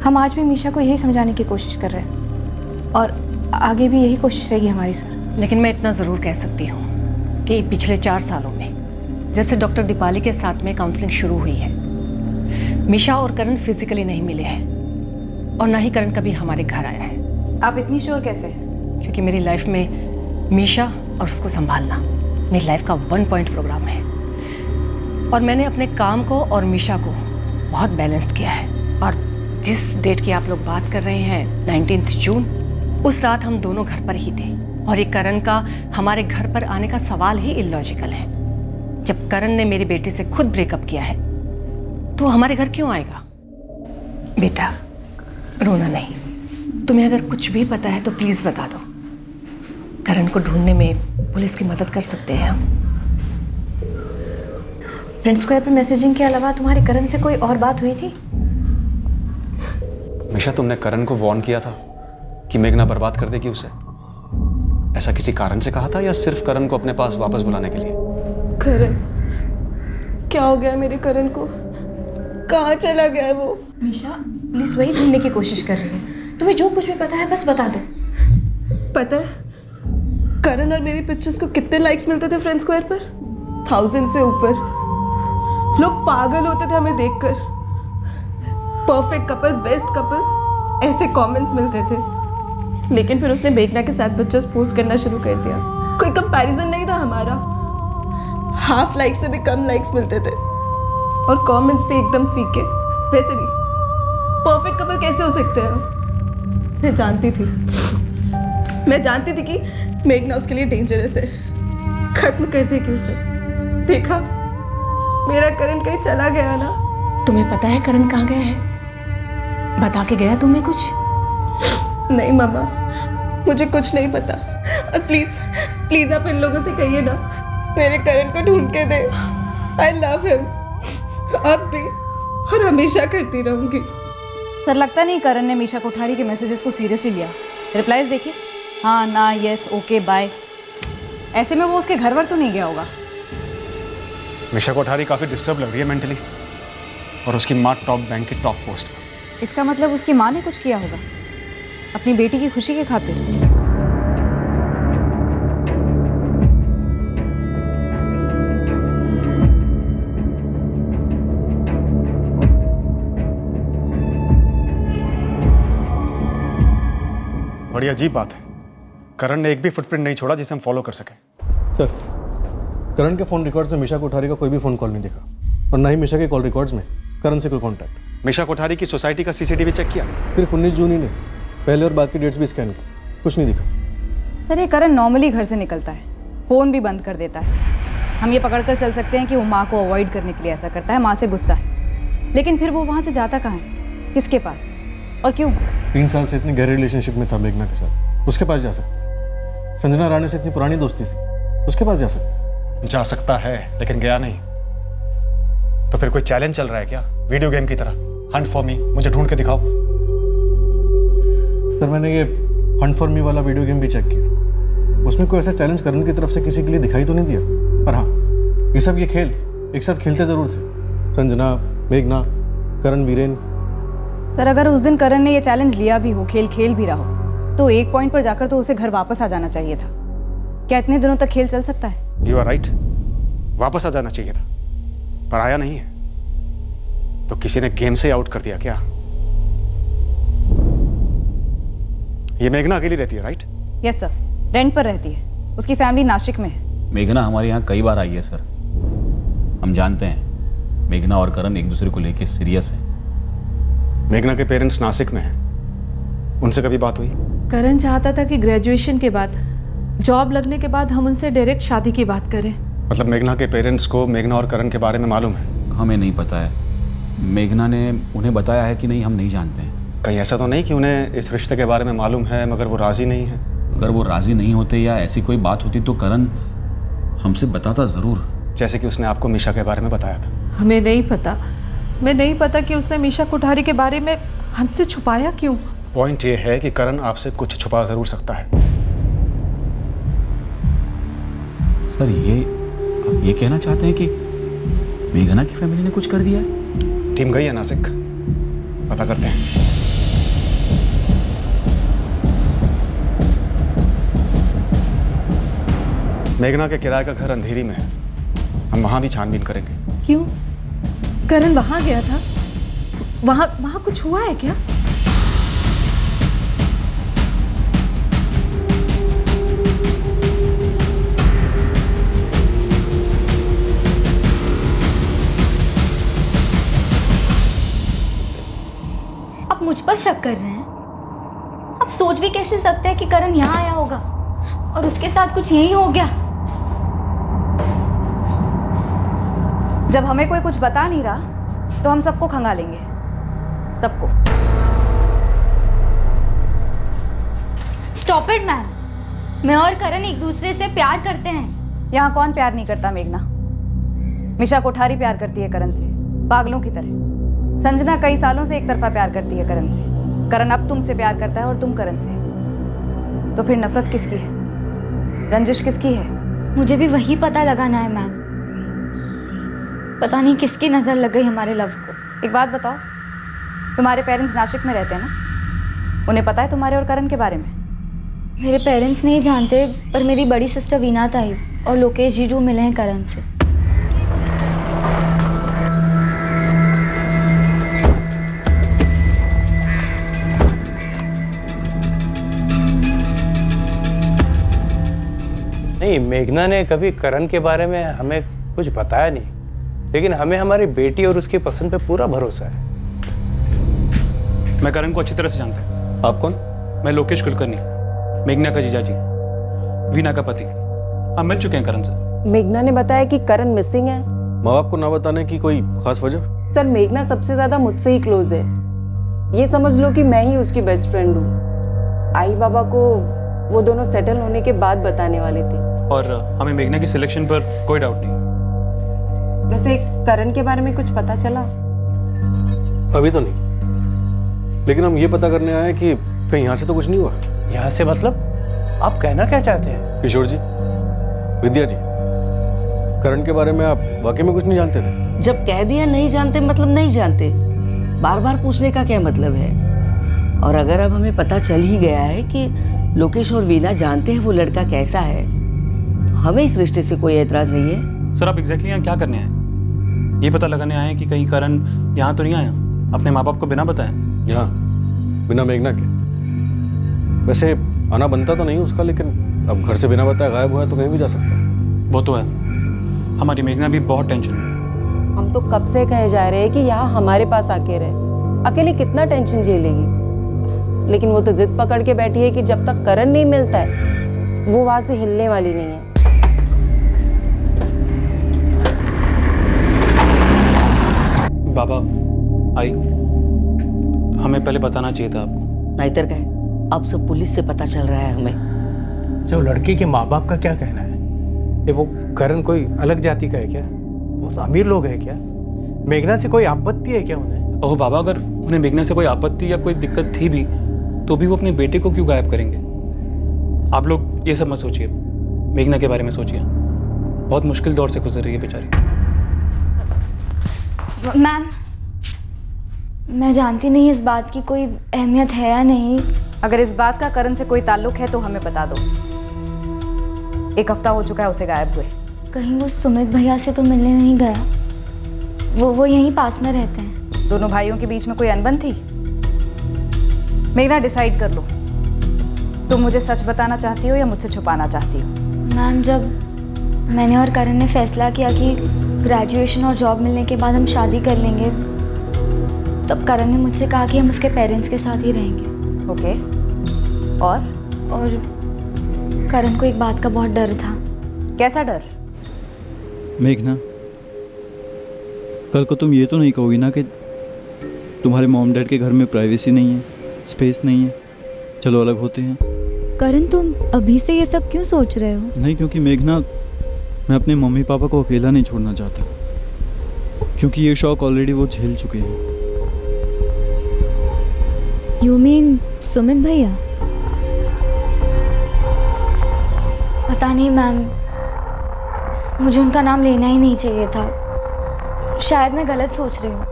हम आज भी मीशा को यही समझाने की कोशिश कर रहे हैं और आगे भी यही कोशिश रहेगी हमारी सर। लेकिन मैं इतना ज़रूर कह सकती हूँ कि पिछले 4 सालों में जब से डॉक्टर दीपाली के साथ में काउंसलिंग शुरू हुई है, मीशा और करण फिजिकली नहीं मिले हैं और ना ही करण कभी हमारे घर आया है। आप इतनी श्योर कैसे? क्योंकि मेरी लाइफ में मीशा और उसको संभालना मेरी लाइफ का 1 पॉइंट प्रोग्राम है और मैंने अपने काम को और मीशा को बहुत बैलेंस्ड किया है। और जिस डेट की आप लोग बात कर रहे हैं 19 जून, उस रात हम दोनों घर पर ही थे और ये करण का हमारे घर पर आने का सवाल ही इलॉजिकल है। जब करण ने मेरी बेटी से खुद ब्रेकअप किया है तो हमारे घर क्यों आएगा? बेटा रोना नहीं, तुम्हें अगर कुछ भी पता है तो प्लीज बता दो। करण को ढूंढने में पुलिस की मदद कर सकते हैं हम। फ्रेंड स्क्वायर पे मैसेजिंग के अलावा तुम्हारी करण से कोई और बात हुई थी? मीशा, तुमने करण को वार्न किया था कि मेघना बर्बाद कर देगी उसे। ऐसा किसी कारण से कहा था या सिर्फ करण को अपने पास वापस बुलाने के लिए? करण, क्या हो गया मेरे करण को? कहाँ चला गया है वो? मीशा प्लीज वही ढूंढने की कोशिश कर रही है। तुम्हें जो कुछ भी पता है बस बता दो। पता है करण और मेरी पिक्चर्स को कितने लाइक्स मिलते थे फ्रेंड स्क्वायर पर? 1000 से ऊपर। लोग पागल होते थे हमें देखकर। परफेक्ट कपल, बेस्ट कपल, ऐसे कमेंट्स मिलते थे। लेकिन फिर उसने मेघना के साथ पिक्चर्स पोस्ट करना शुरू कर दिया। कोई कंपैरिजन नहीं था हमारा। हाफ लाइक से भी कम लाइक्स मिलते थे और कमेंट्स पे एकदम फीके। वैसे भी परफेक्ट कपल कैसे हो सकते हैं? मैं जानती थी कि मेघना उसके लिए डेंजरस है, खत्म कर देगी उसे। देखा, मेरा करण कहीं चला गया ना। तुम्हें पता है करण कहाँ गया है? बता के गया तुम्हें कुछ? नहीं मामा, मुझे कुछ नहीं पता। और प्लीज प्लीज आप इन लोगों से कहिए ना मेरे करण को ढूंढ के दे। I love him. अब भी और हमेशा करती रहूंगी। सर लगता नहीं करण ने मीशा कोठारी के मैसेजेस को सीरियसली लिया। रिप्लाईज देखिए, हाँ ना, यस, ओके, बाय। ऐसे में वो उसके घर पर तो नहीं गया होगा। मीशा कोठारी काफी डिस्टर्ब लग रही है मेंटली, और उसकी माँ टॉप बैंक की टॉप पोस्ट पर। इसका मतलब उसकी माँ ने कुछ किया होगा अपनी बेटी की खुशी के खातिर। बड़ी अजीब बात है, करण ने एक भी फुटप्रिंट नहीं छोड़ा जिसे हम फॉलो कर सके। सर, करण के फोन रिकॉर्ड्स में मीशा कोठारी का कोई भी फोन कॉल नहीं दिखा और ना ही मीशा के कॉल रिकॉर्ड्स में करण से कोई कांटेक्ट। मीशा कोठारी की सोसाइटी का सीसीटीवी चेक किया? सिर्फ 19 जून ही नहीं, पहले और बाद की डेट्स भी स्कैन की, कुछ नहीं दिखा। सर ये करण नॉर्मली घर से निकलता है, फ़ोन भी बंद कर देता है। हम ये पकड़ कर चल सकते हैं कि वो माँ को अवॉइड करने के लिए ऐसा करता है, माँ से गुस्सा है। लेकिन फिर वो वहाँ से जाता कहाँ है, किसके पास और क्यों? 3 साल से इतनी गहरी रिलेशनशिप में था मेघना के साथ, उसके पास जा सकता। संजना रानी से इतनी पुरानी दोस्ती थी, उसके पास जा सकता है, लेकिन गया नहीं। तो फिर कोई चैलेंज चल रहा है क्या, वीडियो गेम की तरह? हंट फॉर मी, मुझे ढूंढ के दिखाओ। सर मैंने ये हंट फॉर मी वाला वीडियो गेम भी चेक किया, उसमें कोई ऐसा चैलेंज करण की तरफ से किसी के लिए दिखाई तो नहीं दिया। पर हाँ, ये सब ये खेल एक साथ खेलते जरूर थे, संजना, मेघना, करण, वीरेन। सर अगर उस दिन करण ने ये चैलेंज लिया भी हो, खेल भी रहा हो, तो एक पॉइंट पर जाकर तो उसे घर वापस आ जाना चाहिए था। क्या इतने दिनों तक खेल चल सकता है? यू आर राइट, वापस आ जाना चाहिए था, पर आया नहीं है। तो किसी ने गेम से आउट कर दिया क्या? ये मेघना अकेली रहती है, राइट? यस सर, रेंट पर रहती है, उसकी फैमिली नासिक में है। मेघना हमारे यहाँ कई बार आई है सर, हम जानते हैं मेघना और करण एक दूसरे को लेके सीरियस है। मेघना के पेरेंट्स नासिक में हैं, उनसे कभी बात हुई? करण चाहता था कि ग्रेजुएशन के बाद, जॉब लगने के बाद हम उनसे डायरेक्ट शादी की बात करें। मतलब मेघना के पेरेंट्स को मेघना और करण के बारे में मालूम है? हमें नहीं पता है, मेघना ने उन्हें बताया है कि नहीं हम नहीं जानते हैं। कहीं ऐसा तो नहीं कि उन्हें इस रिश्ते के बारे में मालूम है मगर वो राजी नहीं है? अगर वो राजी नहीं होते या ऐसी कोई बात होती तो करण हमसे बताता ज़रूर, जैसे कि उसने आपको मीशा के बारे में बताया था। हमें नहीं पता, मैं नहीं पता कि उसने मीशा कोठारी के बारे में हमसे छुपाया क्यों। पॉइंट ये है कि करण आपसे कुछ छुपा जरूर सकता है। सर ये आप ये कहना चाहते हैं कि मेघना की फैमिली ने कुछ कर दिया है? टीम गई है नासिक, पता करते हैं। मेघना के किराए का घर अंधेरी में है, हम वहां भी छानबीन करेंगे। क्यों? करण वहां गया था? वहां कुछ हुआ है क्या? आप मुझ पर शक कर रहे हैं? आप सोच भी कैसे सकते हैं कि करण यहाँ आया होगा और उसके साथ कुछ यही हो गया? जब हमें कोई कुछ बता नहीं रहा तो हम सबको खंगालेंगे, सबको। स्टॉप इट मैम, मैं और करण एक दूसरे से प्यार करते हैं। यहाँ कौन प्यार नहीं करता मेघना? मिशा कोठारी प्यार करती है करण से, पागलों की तरह। संजना कई सालों से एक तरफा प्यार करती है करण से। करण अब तुमसे प्यार करता है और तुम करण से। तो फिर नफरत किसकी है? रंजिश किसकी है? मुझे भी वही पता लगाना है मैम। पता नहीं किसकी नजर लग गई हमारे लव को। एक बात बताओ, तुम्हारे पेरेंट्स नासिक में रहते हैं ना? उन्हें पता है तुम्हारे और करण के बारे में? मेरे पेरेंट्स नहीं जानते, पर मेरी बड़ी सिस्टर वीना ताई और लोकेश जीजू मिले हैं करण से। नहीं, मेघना ने कभी करण के बारे में हमें कुछ बताया नहीं, लेकिन हमें हमारी बेटी और उसकी पसंद पे पूरा भरोसा है। मैं करण को अच्छी तरह से जानता हूँ। आप कौन? मैं लोकेश कुलकर्णी, मेघना का जीजाजी, वीना का पति। हम मिल चुके हैं करण से। मेघना ने बताया कि करण मिसिंग है। माँ बाप को ना बताने की कोई खास वजह? सर, मेघना सबसे ज्यादा मुझसे ही क्लोज है। ये समझ लो कि मैं ही उसकी बेस्ट फ्रेंड हूँ। आई बाबा को वो दोनों सेटल होने के बाद बताने वाले थे। और हमें मेघना की सिलेक्शन पर कोई डाउट नहीं। वैसे करण के बारे में कुछ पता चला? अभी तो नहीं, लेकिन हम ये पता करने आए कि कहीं यहाँ से तो कुछ नहीं हुआ। यहाँ से मतलब? आप कहना क्या चाहते हैं? किशोर जी, विद्या जी, करण के बारे में आप वाकई में कुछ नहीं जानते थे? जब कह दिया नहीं जानते मतलब नहीं जानते, बार बार पूछने का क्या मतलब है? और अगर अब हमें पता चल ही गया है कि लोकेश और वीना जानते हैं वो लड़का कैसा है, तो हमें इस रिश्ते से कोई एतराज नहीं है। सर, आप एग्जैक्टली यहाँ क्या करने आए? ये पता लगाने आए कि कहीं करण यहाँ तो नहीं आया अपने माँ बाप को बिना बताए? यहाँ बिना मेघना के? वैसे आना बनता तो नहीं उसका, लेकिन अब घर से बिना बताए गायब हुआ है तो कहीं भी जा सकता है। वो तो है। हमारी मेघना भी बहुत टेंशन में। हम तो कब से कहे जा रहे हैं कि यहाँ हमारे पास आके रहे। अकेले कितना टेंशन झेलेगी? लेकिन वो तो जिद पकड़ के बैठी है कि जब तक करण नहीं मिलता है वो वहां से हिलने वाली नहीं है। बाबा आई, हमें पहले बताना चाहिए था आपको। नाहीतर काय, अब सब पुलिस से पता चल रहा है हमें। जो लड़की के माँ बाप का क्या कहना है? ये वो करण कोई अलग जाति का है क्या? बहुत अमीर लोग हैं क्या? मेघना से कोई आपत्ति है क्या उन्हें? ओह बाबा, अगर उन्हें मेघना से कोई आपत्ति या कोई दिक्कत थी भी तो भी वो अपने बेटे को क्यों गायब करेंगे? आप लोग ये सब मत सोचिए, मेघना के बारे में सोचिए। बहुत मुश्किल दौर से गुजर रही है बेचारी। मैम, मैं जानती नहीं इस बात की कोई अहमियत है या नहीं। अगर इस बात का करण से कोई ताल्लुक है तो हमें बता दो। 1 हफ्ता हो चुका है उसे गायब हुए। कहीं वो सुमित भैया से तो मिलने नहीं गया? वो यहीं पास में रहते हैं। दोनों भाइयों के बीच में कोई अनबन थी? मेघना, डिसाइड कर लो, तुम मुझे सच बताना चाहती हो या मुझसे छुपाना चाहती हो? मैम, जब मैंने और करण ने फैसला किया कि ग्रेजुएशन और जॉब मिलने के बाद हम शादी कर लेंगे, तब करण ने मुझसे कहा कि हम उसके पेरेंट्स के साथ ही रहेंगे। ओके। और करण को एक बात का बहुत डर था। कैसा डर? मेघना, कल को तुम ये तो नहीं कहोगी ना कि तुम्हारे मॉम डैड के घर में प्राइवेसी नहीं है, स्पेस नहीं है, चलो अलग होते हैं? करण, तुम अभी से ये सब क्यों सोच रहे हो? नहीं, क्योंकि मेघना, मैं अपने मम्मी पापा को अकेला नहीं छोड़ना चाहता, क्योंकि ये शौक ऑलरेडी वो झेल चुके हैं। यू मीन सुमित भैया? पता नहीं मैम, मुझे उनका नाम लेना ही नहीं चाहिए था। शायद मैं गलत सोच रही हूँ।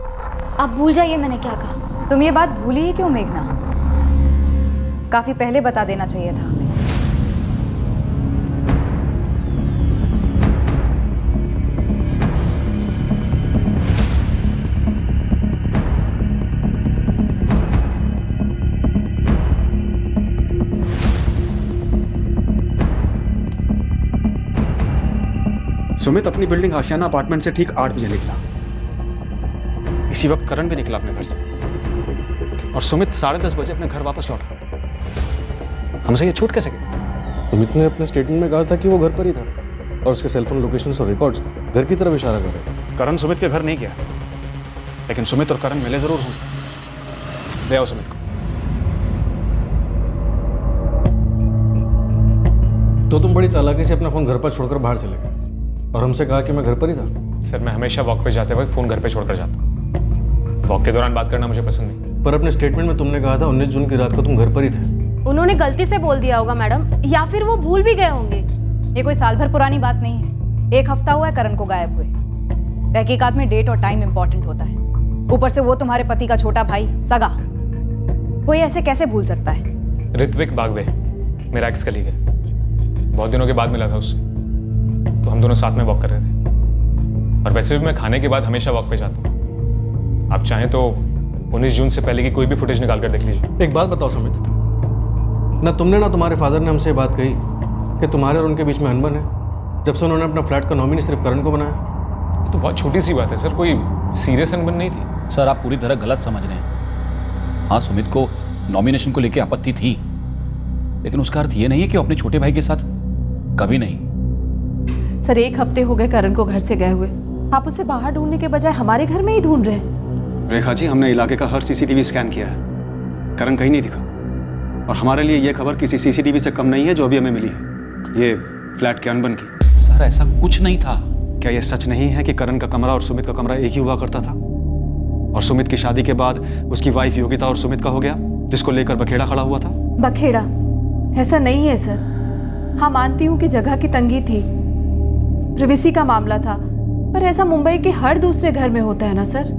आप भूल जाइए मैंने क्या कहा। तुम ये बात भूली ही क्यों मेघना? काफी पहले बता देना चाहिए था हमें। सुमित अपनी बिल्डिंग आशियाना अपार्टमेंट से ठीक 8 बजे निकला। इसी वक्त करण भी निकला अपने घर से और सुमित 10:30 बजे अपने घर वापस लौटा। हमसे ये छूट कैसे गई? सुमित ने अपने स्टेटमेंट में कहा था कि वो घर पर ही था और उसके सेलफोन लोकेशंस और रिकॉर्ड्स घर की तरफ इशारा कर रहे हैं। करण सुमित के घर नहीं गया, लेकिन सुमित और करण मिले जरूर होंगे। ले आओ सुमित को। तो तुम बड़ी चालाकी से अपना फोन घर पर छोड़कर बाहर चले गए और हमसे कहा कि मैं घर पर ही था। सर मैं हमेशा वॉक पे जाते वक्त फ़ोन घर पे छोड़कर जाता हूँ। वॉक के दौरान बात करना मुझे पसंद नहीं। पर अपने स्टेटमेंट में तुमने कहा था 19 जून की रात को तुम घर पर ही थे। उन्होंने गलती से बोल दिया होगा मैडम, या फिर वो भूल भी गए होंगे। ये कोई साल भर पुरानी बात नहीं है। 1 हफ्ता हुआ है करण को गायब हुए। तहकीकात में डेट और टाइम इंपॉर्टेंट होता है। ऊपर से वो तुम्हारे पति का छोटा भाई, सगा। कोई ऐसे कैसे भूल सकता है? ऋत्विक बागवे मेरा एक्स कलीग है। बहुत दिनों के बाद मिला था उससे, तो हम दोनों साथ में वॉक कर रहे थे। और वैसे भी मैं खाने के बाद हमेशा वॉक पे जाता हूँ। आप चाहें तो 19 जून से पहले की कोई भी फुटेज निकाल कर देख लीजिए। एक बात बताओ सुमित, ना तुमने ना तुम्हारे फादर ने हमसे बात कही कि तुम्हारे और उनके बीच में अनबन है जब से उन्होंने अपना फ्लैट का नॉमिनी सिर्फ करण को बनाया? तो बहुत छोटी सी बात है सर, कोई सीरियस अनबन नहीं थी। सर आप पूरी तरह गलत समझ रहे हैं। हाँ सुमित को नॉमिनेशन को लेकर आपत्ति थी, लेकिन उसका अर्थ ये नहीं है कि वो अपने छोटे भाई के साथ कभी नहीं। सर 1 हफ्ते हो गए करण को घर से गए हुए। आप उसे बाहर ढूंढने के बजाय हमारे घर में ही ढूंढ रहे हैं। रेखा जी, हमने इलाके का हर सीसीटीवी स्कैन किया है, करण कहीं नहीं दिखा। और हमारे लिए ये खबर किसी सीसीटीवी से कम नहीं है जो अभी हमें मिली है, ये फ्लैट के अनबन की। सर ऐसा कुछ नहीं था। क्या ये सच नहीं है कि करण का कमरा और सुमित का कमरा एक ही हुआ करता था और सुमित की शादी के बाद उसकी वाइफ योगिता और सुमित का हो गया, जिसको लेकर बखेड़ा खड़ा हुआ था? बखेड़ा? ऐसा नहीं है सर। हाँ मानती हूँ कि जगह की तंगी थी, प्रिवेसी का मामला था, पर ऐसा मुंबई के हर दूसरे घर में होता है ना सर।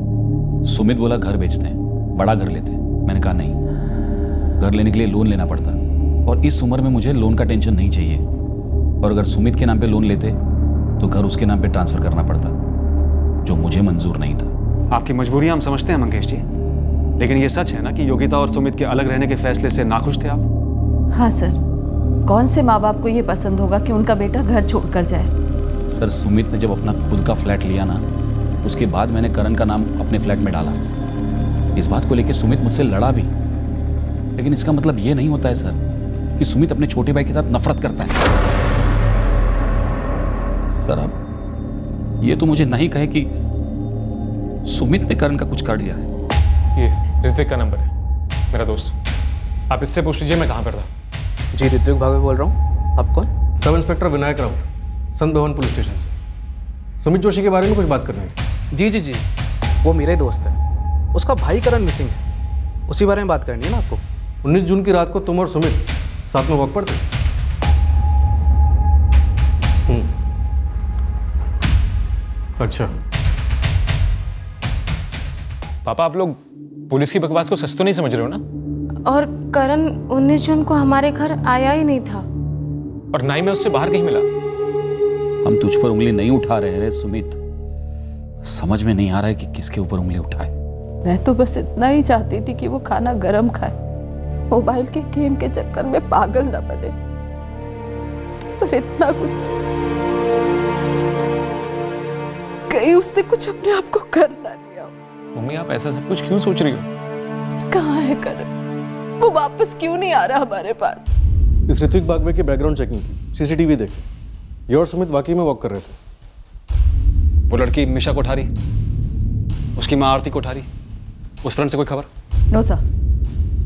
सुमित बोला घर बेचते हैं, बड़ा घर लेते हैं। मैंने कहा नहीं, घर लेने के लिए लोन लेना पड़ता और इस उम्र में मुझे लोन का टेंशन नहीं चाहिए। और अगर सुमित के नाम पे लोन लेते तो घर उसके नाम पे ट्रांसफर करना पड़ता, जो मुझे मंजूर नहीं था। आपकी मजबूरियां हम समझते हैं मंगेश जी, लेकिन ये सच है ना कि योगिता और सुमित के अलग रहने के फैसले से नाखुश थे आप? हाँ सर, कौन से माँ बाप को ये पसंद होगा कि उनका बेटा घर छोड़कर जाए? सर सुमित ने जब अपना खुद का फ्लैट लिया ना, उसके बाद मैंने करण का नाम अपने फ्लैट में डाला। इस बात को लेकर सुमित मुझसे लड़ा भी, लेकिन इसका मतलब ये नहीं होता है सर कि सुमित अपने छोटे भाई के साथ नफरत करता है। सर आप ये तो मुझे नहीं कहे कि सुमित ने करण का कुछ कर दिया है। ये ऋत्विक का नंबर है, मेरा दोस्त। आप इससे पूछ लीजिए मैं कहाँ पर था। जी ऋत्विक भावे बोल रहा हूँ। आप कौन? सब इंस्पेक्टर विनायक राउत, संत भवन पुलिस स्टेशन से। सुमित जोशी के बारे में कुछ बात करनी थी। जी जी जी, वो मेरा ही दोस्त है। उसका भाई करण मिसिंग है, उसी बारे में बात करनी है ना आपको। 19 जून की रात को तुम और सुमित साथ में वॉक पर थे? अच्छा। पापा आप लोग पुलिस की बकवास को सच तो नहीं समझ रहे हो ना? और करण 19 जून को हमारे घर आया ही नहीं था और ना ही मैं उससे बाहर कहीं मिला। हम तुझ पर उंगली नहीं उठा रहे हैं सुमित, समझ में नहीं आ रहा है कि किसके ऊपर उंगली उठाए। मैं तो बस इतना ही चाहती थी कि वो खाना गरम खाए, मोबाइल के गेम के चक्कर में पागल न बने, पर इतना गुस्सा कहीं उसने कुछ अपने आप को कर ना लिया। मम्मी आप ऐसा सब कुछ क्यों सोच रही हो? कहाँ है करण? वो वापस क्यों नहीं आ रहा हमारे पास? इस ऋत्विक बागवे की बैकग्राउंड चेकिंग की, सीसीटीवी देखे, ये और सुमित वाकई में वॉक कर रहे थे। वो लड़की मिशा कोठारी, उसकी माँ आरती कोठारी, उस फ्रंट से कोई खबर? No sir.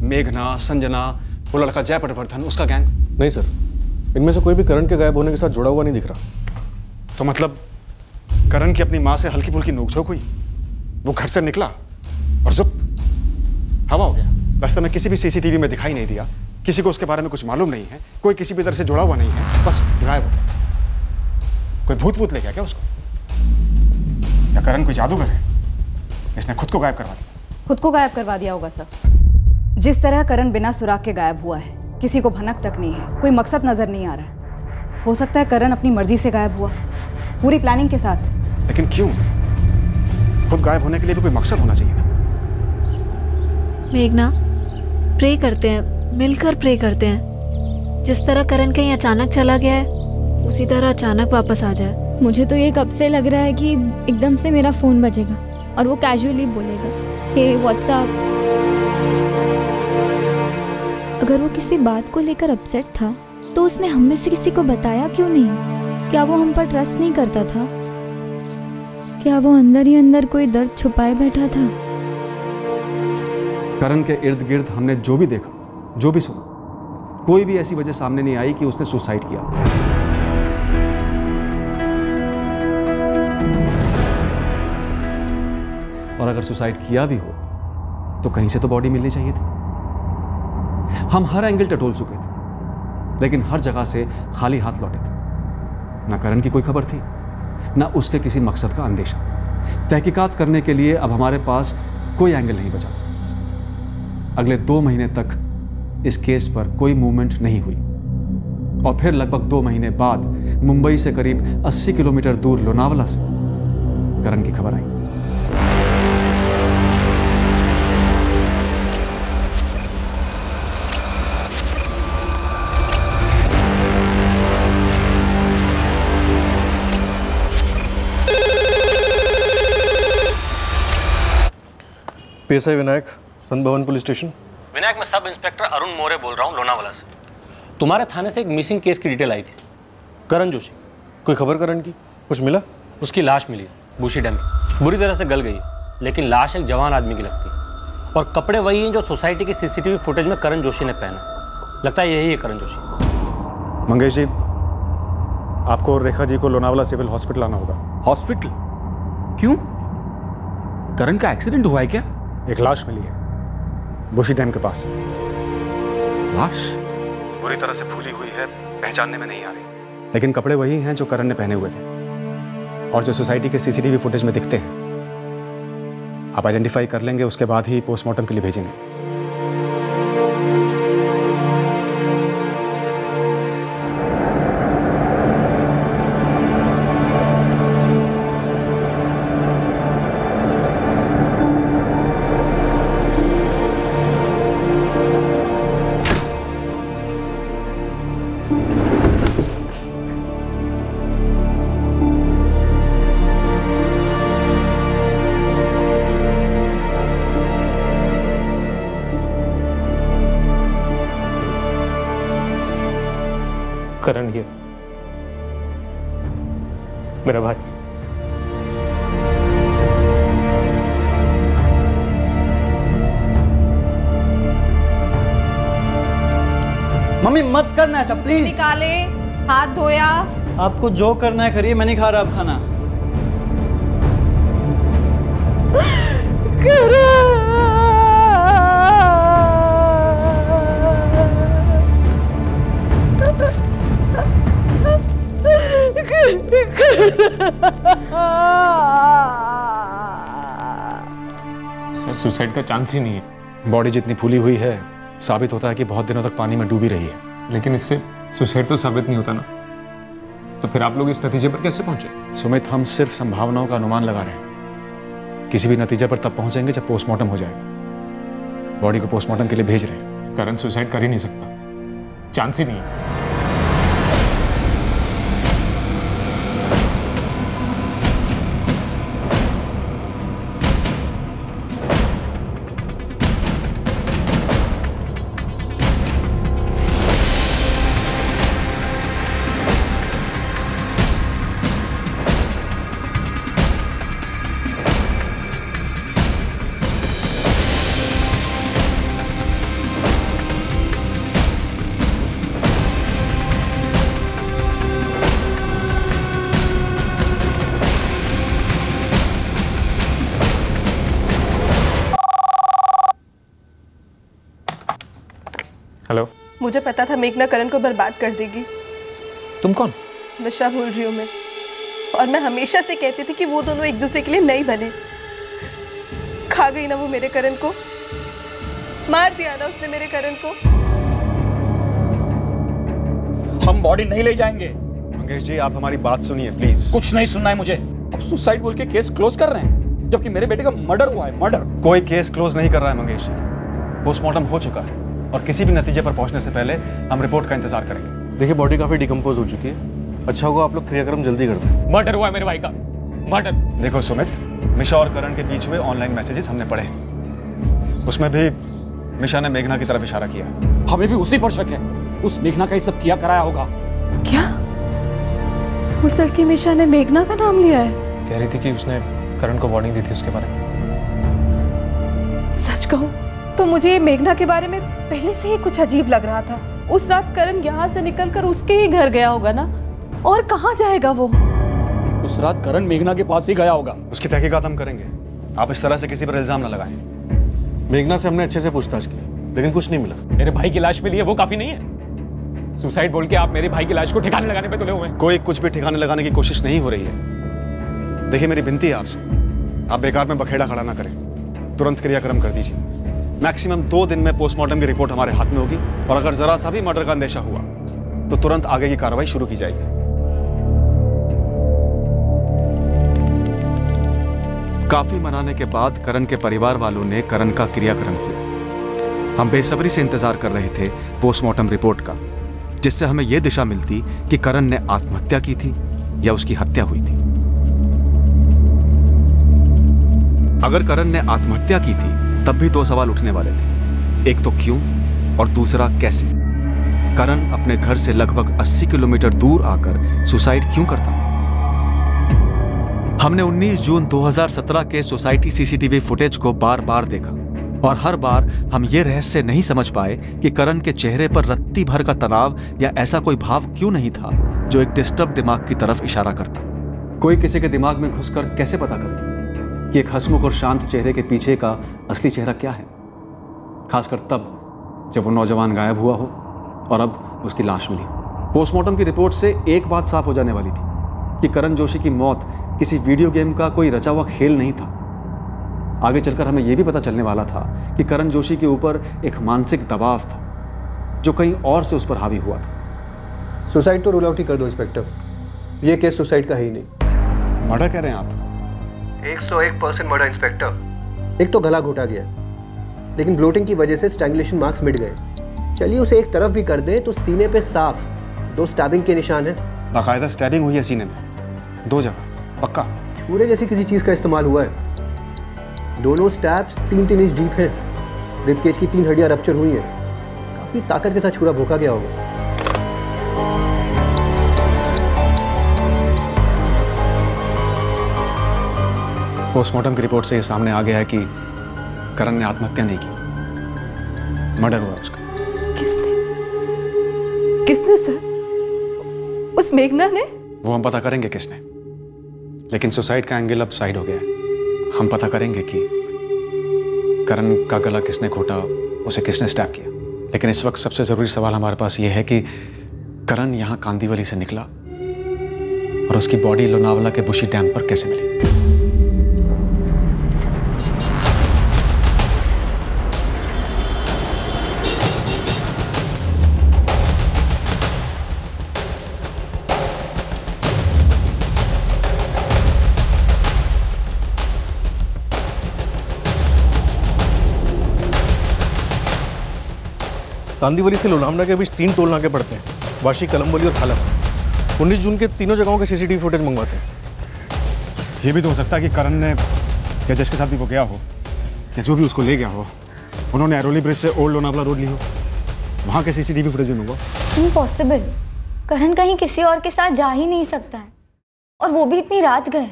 मेघना, संजना, वो लड़का जय पटवर्धन, उसका गैंग? नहीं सर, इनमें से कोई भी करण के गायब होने के साथ जुड़ा हुआ नहीं दिख रहा। तो मतलब करण की अपनी माँ से हल्की फुल्की नोकझोंक हुई, वो घर से निकला और जुप हवा हो गया। रास्ते में किसी भी सीसीटीवी में दिखाई नहीं दिया, किसी को उसके बारे में कुछ मालूम नहीं है, कोई किसी भी तरह से जुड़ा हुआ नहीं है, बस गायब हो गया। कोई भूत ले गया क्या उसको? या करण कोई जादूगर है, इसने खुद को गायब करवा दिया? खुद को गायब करवा दिया होगा सर। जिस तरह करण बिना सुराग के गायब हुआ है, किसी को भनक तक नहीं है, कोई मकसद नजर नहीं आ रहा है। हो सकता है करण अपनी मर्जी से गायब हुआ, पूरी प्लानिंग के साथ। लेकिन क्यों? खुद गायब होने के लिए भी कोई मकसद होना चाहिए ना। मेघना, प्रे करते हैं, मिलकर प्रे करते हैं। जिस तरह करण कहीं अचानक चला गया है, उसी तरह अचानक वापस आ जाए। मुझे तो ये कब से लग रहा है कि एकदम से मेरा फ़ोन बजेगा और वो कैजुअली बोलेगा, हे व्हाट्सअप। अगर वो किसी बात को लेकर अपसेट था तो उसने हम में से किसी को बताया क्यों नहीं? क्या वो हम पर ट्रस्ट नहीं करता था? क्या वो अंदर ही अंदर कोई दर्द छुपाए बैठा था? करण के इर्द गिर्द हमने जो भी देखा, जो भी सुना, कोई भी ऐसी वजह सामने नहीं आई कि उसने सुसाइड किया। और अगर सुसाइड किया भी हो तो कहीं से तो बॉडी मिलनी चाहिए थी। हम हर एंगल टटोल चुके थे, लेकिन हर जगह से खाली हाथ लौटे थे। ना करण की कोई खबर थी, ना उसके किसी मकसद का अंदेशा। तहकीकात करने के लिए अब हमारे पास कोई एंगल नहीं बचा। अगले 2 महीने तक इस केस पर कोई मूवमेंट नहीं हुई और फिर लगभग 2 महीने बाद मुंबई से करीब 80 किलोमीटर दूर लोनावला से करण की खबर आई। पीएसआई विनायक, संत भवन पुलिस स्टेशन। विनायक, मैं सब इंस्पेक्टर अरुण मोरे बोल रहा हूँ लोनावाला से। तुम्हारे थाने से एक मिसिंग केस की डिटेल आई थी, करण जोशी। कोई खबर करण की? कुछ मिला? उसकी लाश मिली बूशी डैम में, बुरी तरह से गल गई, लेकिन लाश एक जवान आदमी की लगती है और कपड़े वही हैं जो सोसाइटी की सीसीटीवी फुटेज में करण जोशी ने पहना। लगता है यही है करण जोशी। मंगेश जी, आपको और रेखा जी को लोनावला सिविल हॉस्पिटल आना होगा। हॉस्पिटल? क्यों? करण का एक्सीडेंट हुआ है क्या? एक लाश मिली है बुशी डैम के पास। लाश बुरी तरह से फूली हुई है, पहचानने में नहीं आ रही, लेकिन कपड़े वही हैं जो करण ने पहने हुए थे और जो सोसाइटी के सीसीटीवी फुटेज में दिखते हैं। आप आइडेंटिफाई कर लेंगे, उसके बाद ही पोस्टमार्टम के लिए भेजेंगे। करण ये मेरा भाई। मम्मी मत करना ऐसा प्लीज। निकाले, हाथ धोया। आपको जो करना है करिए, मैं नहीं खा रहा अब खाना। सर, सुसाइड का चांस ही नहीं है। बॉडी जितनी फूली हुई है, साबित होता है कि बहुत दिनों तक पानी में डूबी रही है। लेकिन इससे सुसाइड तो साबित नहीं होता ना, तो फिर आप लोग इस नतीजे पर कैसे पहुंचे? सुमित, हम सिर्फ संभावनाओं का अनुमान लगा रहे हैं। किसी भी नतीजे पर तब पहुंचेंगे जब पोस्टमार्टम हो जाएगा। बॉडी को पोस्टमार्टम के लिए भेज रहे हैं। करण सुसाइड कर ही नहीं सकता, चांस ही नहीं है। हेलो। मुझे पता था मेघना करण को बर्बाद कर देगी। तुम कौन? मिश्रा बोल रही हूँ मैं। और मैं हमेशा से कहती थी कि वो दोनों एक दूसरे के लिए नहीं बने। खा गई ना वो मेरे करण को, मार दिया ना उसने मेरे करण को। हम बॉडी नहीं ले जाएंगे। मंगेश जी, आप हमारी बात सुनिए प्लीज। कुछ नहीं सुनना है मुझे। अब सुसाइड बोल के केस क्लोज कर रहे हैं, जबकि मेरे बेटे का मर्डर हुआ है। मर्डर। कोई केस क्लोज नहीं कर रहा है मंगेश जी। पोस्टमार्टम हो चुका है और किसी भी नतीजे पर पहुंचने से पहले हम रिपोर्ट का इंतजार करेंगे। देखिए, बॉडी काफी डिकम्पोज हो चुकी है। अच्छा होगा आप लोग क्रियाक्रम जल्दी कर दें। मर्डर हुआ है मेरे भाई का, मर्डर। देखो सुमित, मिशा और करण के बीच हुए ऑनलाइन मैसेजेस हमने पढ़े, उसमें भी मिशा ने मेघना की तरफ इशारा किया। हमें भी उसी पर शक है। उस मेघना का ही सब किया कराया होगा। क्या उस लड़की मिशा ने मेघना का नाम लिया है? कह रही थी कि उसने करण को वार्निंग दी थी उसके बारे में। सच कहूं तो मुझे मेघना के बारे में पहले से ही कुछ अजीब लग रहा था। उस रात करण यहाँ से निकलकर उसके ही घर गया होगा ना, और कहाँ जाएगा वो? उस रात करण मेघना के पास ही गया होगा। उसकी तहकीकात हम करेंगे, आप इस तरह से किसी पर इल्जाम न लगाएं। मेघना से हमने अच्छे से पूछताछ की, लेकिन कुछ नहीं मिला। मेरे भाई की लाश मिली है, वो काफी नहीं है। सुसाइड बोल के आप मेरे भाई की लाश को ठिकाने लगाने पे तुले हुए हैं। कोई कुछ भी ठिकाने लगाने की कोशिश नहीं हो रही है। देखिए, मेरी विनती है आपसे, आप बेकार में बखेड़ा खड़ा ना करें, तुरंत क्रियाक्रम कर दीजिए। मैक्सिमम 2 दिन में पोस्टमार्टम की रिपोर्ट हमारे हाथ में होगी, और अगर जरा सा भी मर्डर का अंदेशा हुआ तो तुरंत आगे की कार्रवाई शुरू की जाएगी। काफी मनाने के बाद करण के परिवार वालों ने करण का क्रियाक्रम किया। हम बेसब्री से इंतजार कर रहे थे पोस्टमार्टम रिपोर्ट का, जिससे हमें यह दिशा मिलती कि करण ने आत्महत्या की थी या उसकी हत्या हुई थी। अगर करण ने आत्महत्या की थी तब भी 2 सवाल उठने वाले थे। एक तो क्यों, और दूसरा कैसे। करण अपने घर से लगभग 80 किलोमीटर दूर आकर सुसाइड क्यों करता? हमने 19 जून 2017 के सोसाइटी सीसीटीवी फुटेज को बार बार देखा, और हर बार हम ये रहस्य नहीं समझ पाए कि करण के चेहरे पर रत्ती भर का तनाव या ऐसा कोई भाव क्यों नहीं था जो एक डिस्टर्ब दिमाग की तरफ इशारा करता। कोई किसी के दिमाग में घुसकर कैसे पता करे कि एक हंसमुख और शांत चेहरे के पीछे का असली चेहरा क्या है, खासकर तब जब वो नौजवान गायब हुआ हो और अब उसकी लाश मिली। पोस्टमार्टम की रिपोर्ट से एक बात साफ हो जाने वाली थी कि करण जोशी की मौत किसी वीडियो गेम का कोई रचा हुआ खेल नहीं था। आगे चलकर हमें यह भी पता चलने वाला था कि करण जोशी के ऊपर एक मानसिक दबाव था जो कहीं और से उस पर हावी हुआ था। सुसाइड तो रूल आउट ही कर दो इंस्पेक्टर, ये केस सुसाइड का है ही नहीं। मर्डर कह रहे हैं आप? 101% मर्डर इंस्पेक्टर। एक तो गला घोटा गया, लेकिन ब्लोटिंग की वजह से स्ट्रैंगुलेशन मार्क्स मिट गए। चलिए उसे एक तरफ भी कर दें तो सीने पे साफ 2 स्टैबिंग के निशान हैं। बाकायदा स्टैबिंग हुई है सीने में, 2 जगह, पक्का? छुरे जैसी किसी चीज का इस्तेमाल हुआ है। दोनों स्टैब्स 3-3 इंच डीप हैं। रिब केज की 3 हड्डियां रप्चर हुई हैं। काफी ताकत के साथ छुरा भोंका गया होगा। पोस्टमार्टम की रिपोर्ट से ये सामने आ गया है कि करण ने आत्महत्या नहीं की, मर्डर हुआ उसका। किसने सर? उस मेघना ने? वो हम पता करेंगे किसने, लेकिन सुसाइड का एंगल अब साइड हो गया है। हम पता करेंगे कि करण का गला किसने घोटा, उसे किसने स्टैब किया। लेकिन इस वक्त सबसे जरूरी सवाल हमारे पास ये है कि करण यहाँ कांदीवली से निकला और उसकी बॉडी लोनावाला के बुशी डैम पर कैसे मिली। कांदीवली से लोनावला के बीच 3 टोल नाके पड़ते हैं, वाशी, कलमबोली और खालम। 19 जून के तीनों जगहों के सीसीटीवी फुटेज मंगवाते हैं। ये भी तो हो सकता है कि करण ने या जिसके साथ भी वो गया हो या जो भी उसको ले गया हो, उन्होंने एरोली ब्रिज से ओल्ड लोनावला रोड ली हो, वहाँ के सीसीटीवी फुटेज भी मंगवा। इम्पॉसिबल। करण कहीं किसी और के साथ जा ही नहीं सकता है, और वो भी इतनी रात गए।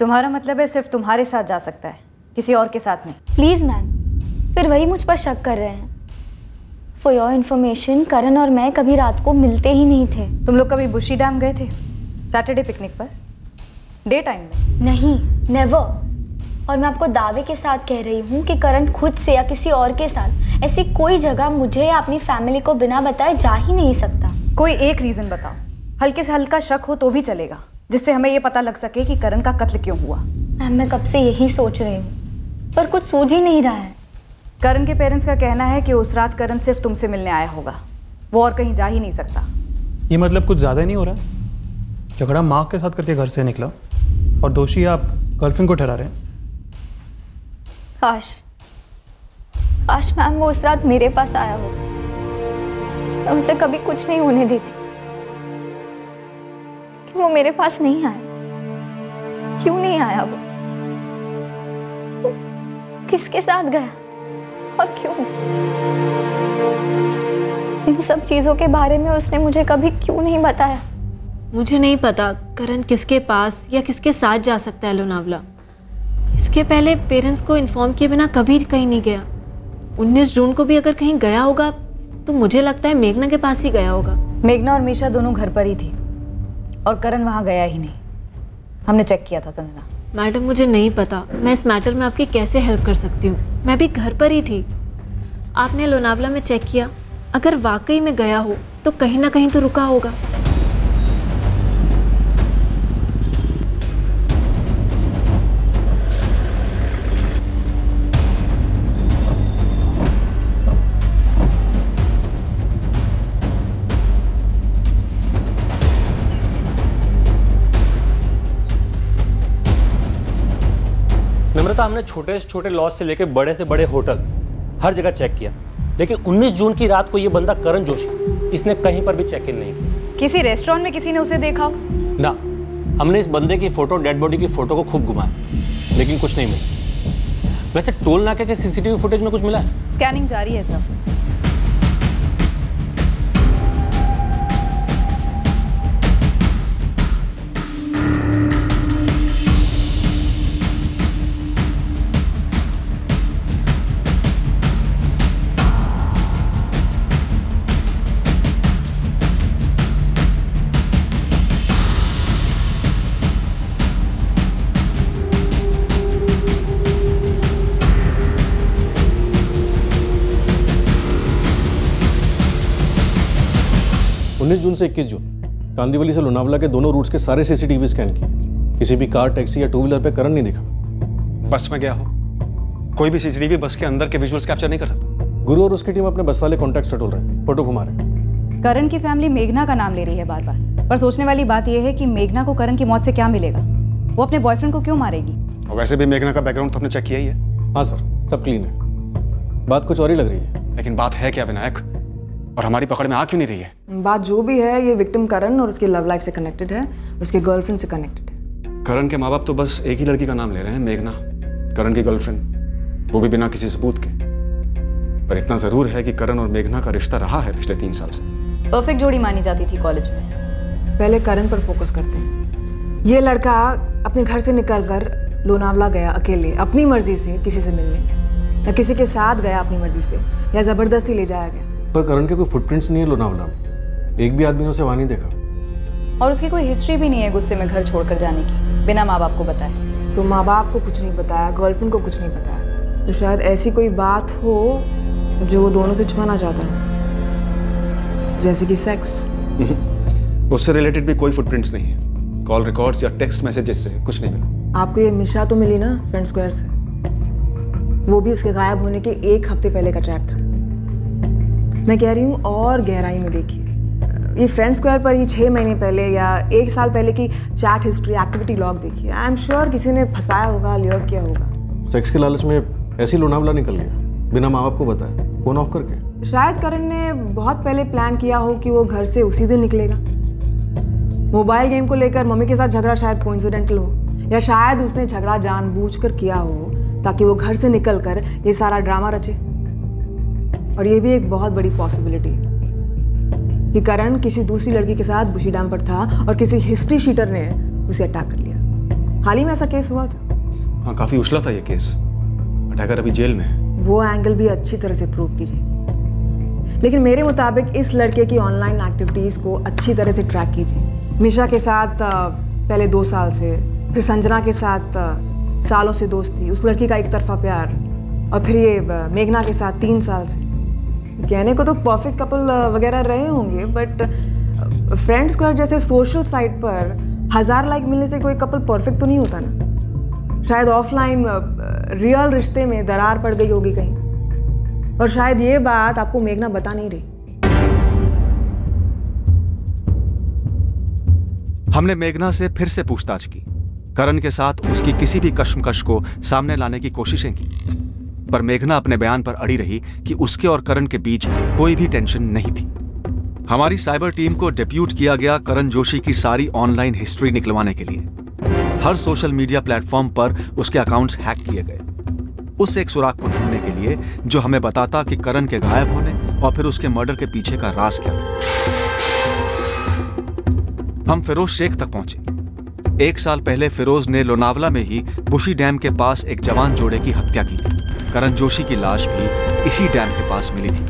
तुम्हारा मतलब है सिर्फ तुम्हारे साथ जा सकता है, किसी और के साथ नहीं? प्लीज मैम, फिर वही मुझ पर शक कर रहे हैं। फॉर योर इन्फॉर्मेशन, करण और मैं कभी रात को मिलते ही नहीं थे। तुम लोग कभी बुशी डैम गए थे सैटरडे पिकनिक पर, डे टाइम में? नहीं, नेवर। और मैं आपको दावे के साथ कह रही हूँ कि करण खुद से या किसी और के साथ ऐसी कोई जगह मुझे या अपनी फैमिली को बिना बताए जा ही नहीं सकता। कोई एक रीजन बताओ, हल्के से हल्का शक हो तो भी चलेगा। जिससे हमें ये पता लग सके कि करण का कत्ल क्यों हुआ। मैम मैं कब से यही सोच रही हूँ पर कुछ सूझ ही नहीं रहा है। करण के पेरेंट्स का कहना है कि उस रात करण सिर्फ तुमसे मिलने आया होगा, वो और कहीं जा ही नहीं सकता। ये मतलब कुछ ज़्यादा नहीं हो रहा? झगड़ा माँ के साथ करके घर से निकला और दोषी आप गर्लफ्रेंड को ठहरा रहे हैं। काश काश मैम वो उस रात मेरे पास आया हो, मैं उसे कभी कुछ नहीं होने देती, लेकिन वो मेरे पास नहीं आया। क्यों नहीं आया वो किसके साथ गया और क्यों? इन सब चीजों के बारे में उसने मुझे कभी क्यों नहीं बताया? मुझे नहीं पता करण किसके पास या किसके साथ जा सकता है लोनावला। इसके पहले पेरेंट्स को इन्फॉर्म किए बिना कभी कहीं नहीं गया। 19 जून को भी अगर कहीं गया होगा तो मुझे लगता है मेघना के पास ही गया होगा। मेघना और मीशा दोनों घर पर ही थी और करण वहाँ गया ही नहीं। हमने चेक किया था संजना। मैडम मुझे नहीं पता मैं इस मैटर में आपकी कैसे हेल्प कर सकती हूँ। मैं भी घर पर ही थी। आपने लोनावला में चेक किया, अगर वाकई में गया हो तो कहीं ना कहीं तो रुका होगा। नम्रता, हमने छोटे से छोटे लॉज से लेकर बड़े से बड़े होटल हर जगह चेक किया, लेकिन 19 जून की रात को ये बंदा करण जोशी, इसने कहीं पर भी चेक इन नहीं किया। किसी रेस्टोरेंट में किसी ने उसे देखा हो? ना, हमने इस बंदे की फोटो, डेड बॉडी की फोटो को खूब घुमाया, लेकिन कुछ नहीं मिला। वैसे टोल नाके के सीसीटीवी फुटेज में कुछ मिला है? स्कैनिंग जारी है सब। जून से 21 जून कांदीवली से लोनावला के दोनों रूट्स के सारे सीसीटीवी स्कैन किए। किसी भी कार, टैक्सी या टू व्हीलर पे करण नहीं दिखा। बस में गया हो, कोई भी सीसीटीवी बस के अंदर के विजुअल्स कैप्चर नहीं कर सकता। गुरु और उसकी टीम अपने बस वाले कॉन्टैक्ट्स टटोल रहे हैं, फोटो घुमा रहे हैं। करण की फैमिली मेघना का नाम ले रही है बार बार, पर सोचने वाली बात यह है कि मेघना को करण की मौत से क्या मिलेगा? वो अपने बॉयफ्रेंड को क्यों मारेगी? और वैसे भी मेघना का बैकग्राउंड तो हमने चेक किया ही है। हाँ सर, सब क्लीन है। बात कुछ और ही लग रही है। लेकिन बात है क्या विनायक, और हमारी पकड़ में आ क्यों नहीं रही है? बात जो भी है, ये विक्टिम करण और उसकी लव लाइफ से कनेक्टेड है, उसके गर्लफ्रेंड से कनेक्टेड है। करण के माँ बाप तो बस एक ही लड़की का नाम ले रहे हैं, मेघना, करण की गर्लफ्रेंड, वो भी बिना किसी सबूत के। पर इतना जरूर है कि करण और मेघना का रिश्ता रहा है पिछले 3 साल से। परफेक्ट जोड़ी मानी जाती थी कॉलेज में। पहले करण पर फोकस करते हैं। ये लड़का अपने घर से निकलकर लोनावला गया अकेले, अपनी मर्जी से किसी से मिलने, या किसी के साथ गया अपनी मर्जी से, या जबरदस्ती ले जाया गया। पर करण के कोई फुटप्रिंट्स नहीं है लोनावला में। एक भी आदमी ने उसे वहां नहीं देखा। और उसकी कोई हिस्ट्री भी नहीं है गुस्से में घर छोड़कर जाने की, बिना माँ बाप को बताए। तो माँ बाप को कुछ नहीं बताया, गर्लफ्रेंड को कुछ नहीं बताया, तो शायद ऐसी कोई बात हो जो वो दोनों से छुपाना चाहता है, जैसे कि सेक्स। उससे रिलेटेड भी कोई फुटप्रिंट्स नहीं है। कॉल रिकॉर्ड्स या टेक्स्ट मैसेजेस से कुछ नहीं मिला। आपको ये मीशा तो मिली ना फ्रेंड स्क्वायर से, वो भी उसके गायब होने के 1 हफ्ते पहले का चैट था। मैं कह रही हूँ और गहराई में देखिए, ये फ्रेंड स्क्वायर पर ही 6 महीने पहले या 1 साल पहले की चैट हिस्ट्री, एक्टिविटी लॉग देखिए। आई एम श्योर किसी ने फंसाया होगा, ल्योर किया होगा। सेक्स के लालच में ऐसी लोनावला निकल गया बिना माँ बाप को बताए, फोन ऑफ करके। शायद करण ने बहुत पहले प्लान किया हो कि वो घर से उसी दिन निकलेगा। मोबाइल गेम को लेकर मम्मी के साथ झगड़ा शायद कोइंसिडेंटल हो, या शायद उसने झगड़ा जानबूझकर किया हो ताकि वो घर से निकलकर ये सारा ड्रामा रचे। और ये भी एक बहुत बड़ी पॉसिबिलिटी है कि करण किसी दूसरी लड़की के साथ बुशी डैम पर था और किसी हिस्ट्री शीटर ने उसे अटैक कर लिया। हाल ही में ऐसा केस हुआ था। हाँ, काफी उछला था ये केस। अटैकर अभी जेल में है। वो एंगल भी अच्छी तरह से प्रूव कीजिए। लेकिन मेरे मुताबिक इस लड़के की ऑनलाइन एक्टिविटीज को अच्छी तरह से ट्रैक कीजिए। मीशा के साथ पहले 2 साल से, फिर संजना के साथ सालों से दोस्ती, उस लड़की का एक तरफा प्यार, और फिर ये मेघना के साथ 3 साल से। कहने को तो परफेक्ट कपल वगैरह रहे होंगे, बट फ्रेंड स्क्वायर जैसे सोशल साइट पर 1000 लाइक मिलने से कोई कपल परफेक्ट तो नहीं होता ना। शायद ऑफलाइन रियल रिश्ते में दरार पड़ गई होगी कहीं, और शायद ये बात आपको मेघना बता नहीं रही। हमने मेघना से फिर से पूछताछ की, करण के साथ उसकी किसी भी कश्मकश को सामने लाने की कोशिशें की, पर मेघना अपने बयान पर अड़ी रही कि उसके और करण के बीच कोई भी टेंशन नहीं थी। हमारी साइबर टीम को डेप्यूट किया गया करण जोशी की सारी ऑनलाइन हिस्ट्री निकलवाने के लिए। हर सोशल मीडिया प्लेटफॉर्म पर उसके अकाउंट्स हैक किए गए, उस एक सुराग को ढूंढने के लिए जो हमें बताता कि करण के गायब होने और फिर उसके मर्डर के पीछे का राज क्या था। हम फिरोज शेख तक पहुंचे। 1 साल पहले फिरोज ने लोनावला में ही बुशी डैम के पास एक जवान जोड़े की हत्या की थी। करण जोशी की लाश भी इसी डैम के पास मिली थी।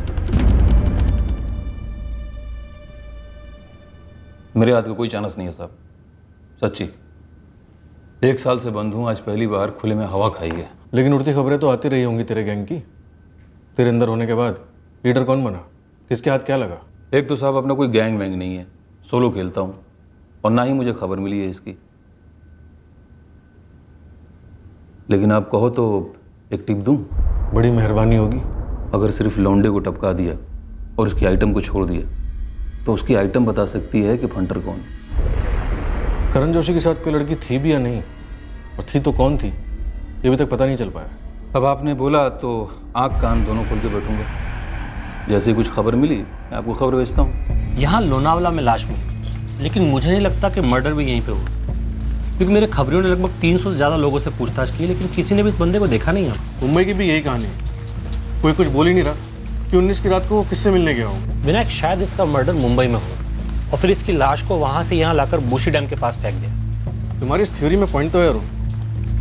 मेरे हाथ का कोई चांस नहीं है साहब, सच्ची। 1 साल से बंद हूं, आज पहली बार खुले में हवा खाई है। लेकिन उड़ती खबरें तो आती रही होंगी तेरे गैंग की। तेरे अंदर होने के बाद लीडर कौन बना, किसके हाथ क्या लगा? एक तो साहब अपना कोई गैंग वैंग नहीं है, सोलो खेलता हूं, और ना ही मुझे खबर मिली है इसकी। लेकिन आप कहो तो एक टिप दूं? बड़ी मेहरबानी होगी। अगर सिर्फ लौंडे को टपका दिया और उसकी आइटम को छोड़ दिया तो उसकी आइटम बता सकती है कि फंटर कौन। करण जोशी के साथ कोई लड़की थी भी या नहीं, और थी तो कौन थी, ये अभी तक पता नहीं चल पाया। अब आपने बोला तो आंख कान दोनों खोल के बैठूंगा। जैसे ही कुछ खबर मिली मैं आपको खबर भेजता हूँ। यहाँ लोनावला में लाश मिली, लेकिन मुझे नहीं लगता कि मर्डर भी यहीं पे हुआ, क्योंकि मेरे खबरियों ने लगभग 300 से ज़्यादा लोगों से पूछताछ की, लेकिन किसी ने भी इस बंदे को देखा नहीं है। मुंबई की भी यही कहानी है, कोई कुछ बोल ही नहीं रहा कि 19 की रात को वो किससे मिलने गया हो। विनायक, शायद इसका मर्डर मुंबई में हुआ और फिर इसकी लाश को वहाँ से यहाँ लाकर बुशी डैम के पास फेंक दिया। तुम्हारी इस थ्योरी में पॉइंट तो है,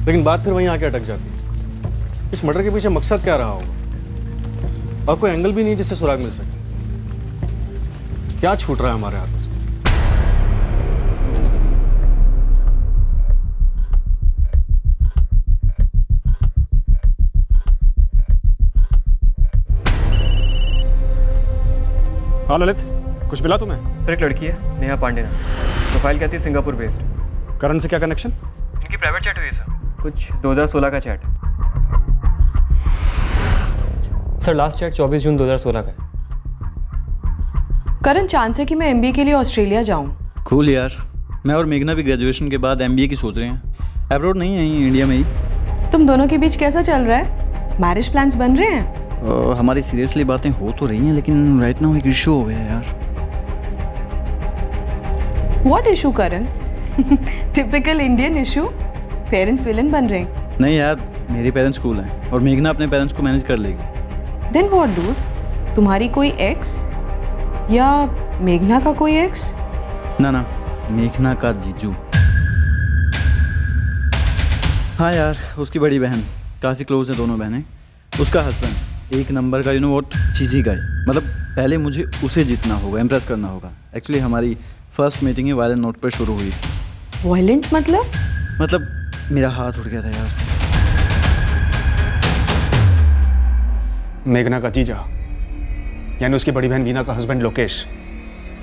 लेकिन बात फिर वहीं आके अटक जाती है। इस मर्डर के पीछे मकसद क्या रहा होगा, और कोई एंगल भी नहीं जिससे सुराग मिल सके। क्या छूट रहा है हमारे हाथों से? हाँ ललित, कुछ मिला तुम्हें? सर एक लड़की है, नेहा पांडे नाम, प्रोफाइल कहती है सिंगापुर बेस्ड। करण से क्या कनेक्शन? इनकी प्राइवेट चैट हुई है सर, कुछ 2016 का चैट। सर लास्ट चैट 24 जून 2016 का है। करण, चांस है कि मैं MBA के लिए ऑस्ट्रेलिया जाऊं। कूल यार, मैं और मेघना भी ग्रेजुएशन के बाद MBA की सोच रहे हैं, अब्रॉड नहीं, यहीं इंडिया में ही। तुम दोनों के बीच कैसा चल रहा है? मैरिज प्लान्स बन रहे हैं? हमारी सीरियसली बातें हो तो रही हैं, लेकिन राइट नाउ एक इशू हो गया है यार। What issue Karan? Typical Indian issue, parents villain बन रहे हैं। नहीं यार, मेरे पेरेंट्स कूल हैं और मेघना अपने पेरेंट्स को मैनेज कर लेगी। Then what dude? तुम्हारी कोई एक्स या मेघना का कोई एक्स? ना, मेघना का जीजू। हाँ यार, उसकी बड़ी बहन, काफ़ी क्लोज है दोनों बहनें। उसका हस्बैंड एक नंबर का, यू नो व्हाट, चीज़ी गाय। मतलब पहले मुझे उसे जीतना होगा, इम्प्रेस करना होगा। एक्चुअली हमारी फर्स्ट मीटिंग ही वायलेंट नोट पर शुरू हुई थी। वायलेंट मतलब मेरा हाथ उठ गया था यार उसमें। मेघना का जीजा यानी उसकी बड़ी बहन वीना का हस्बैंड लोकेश।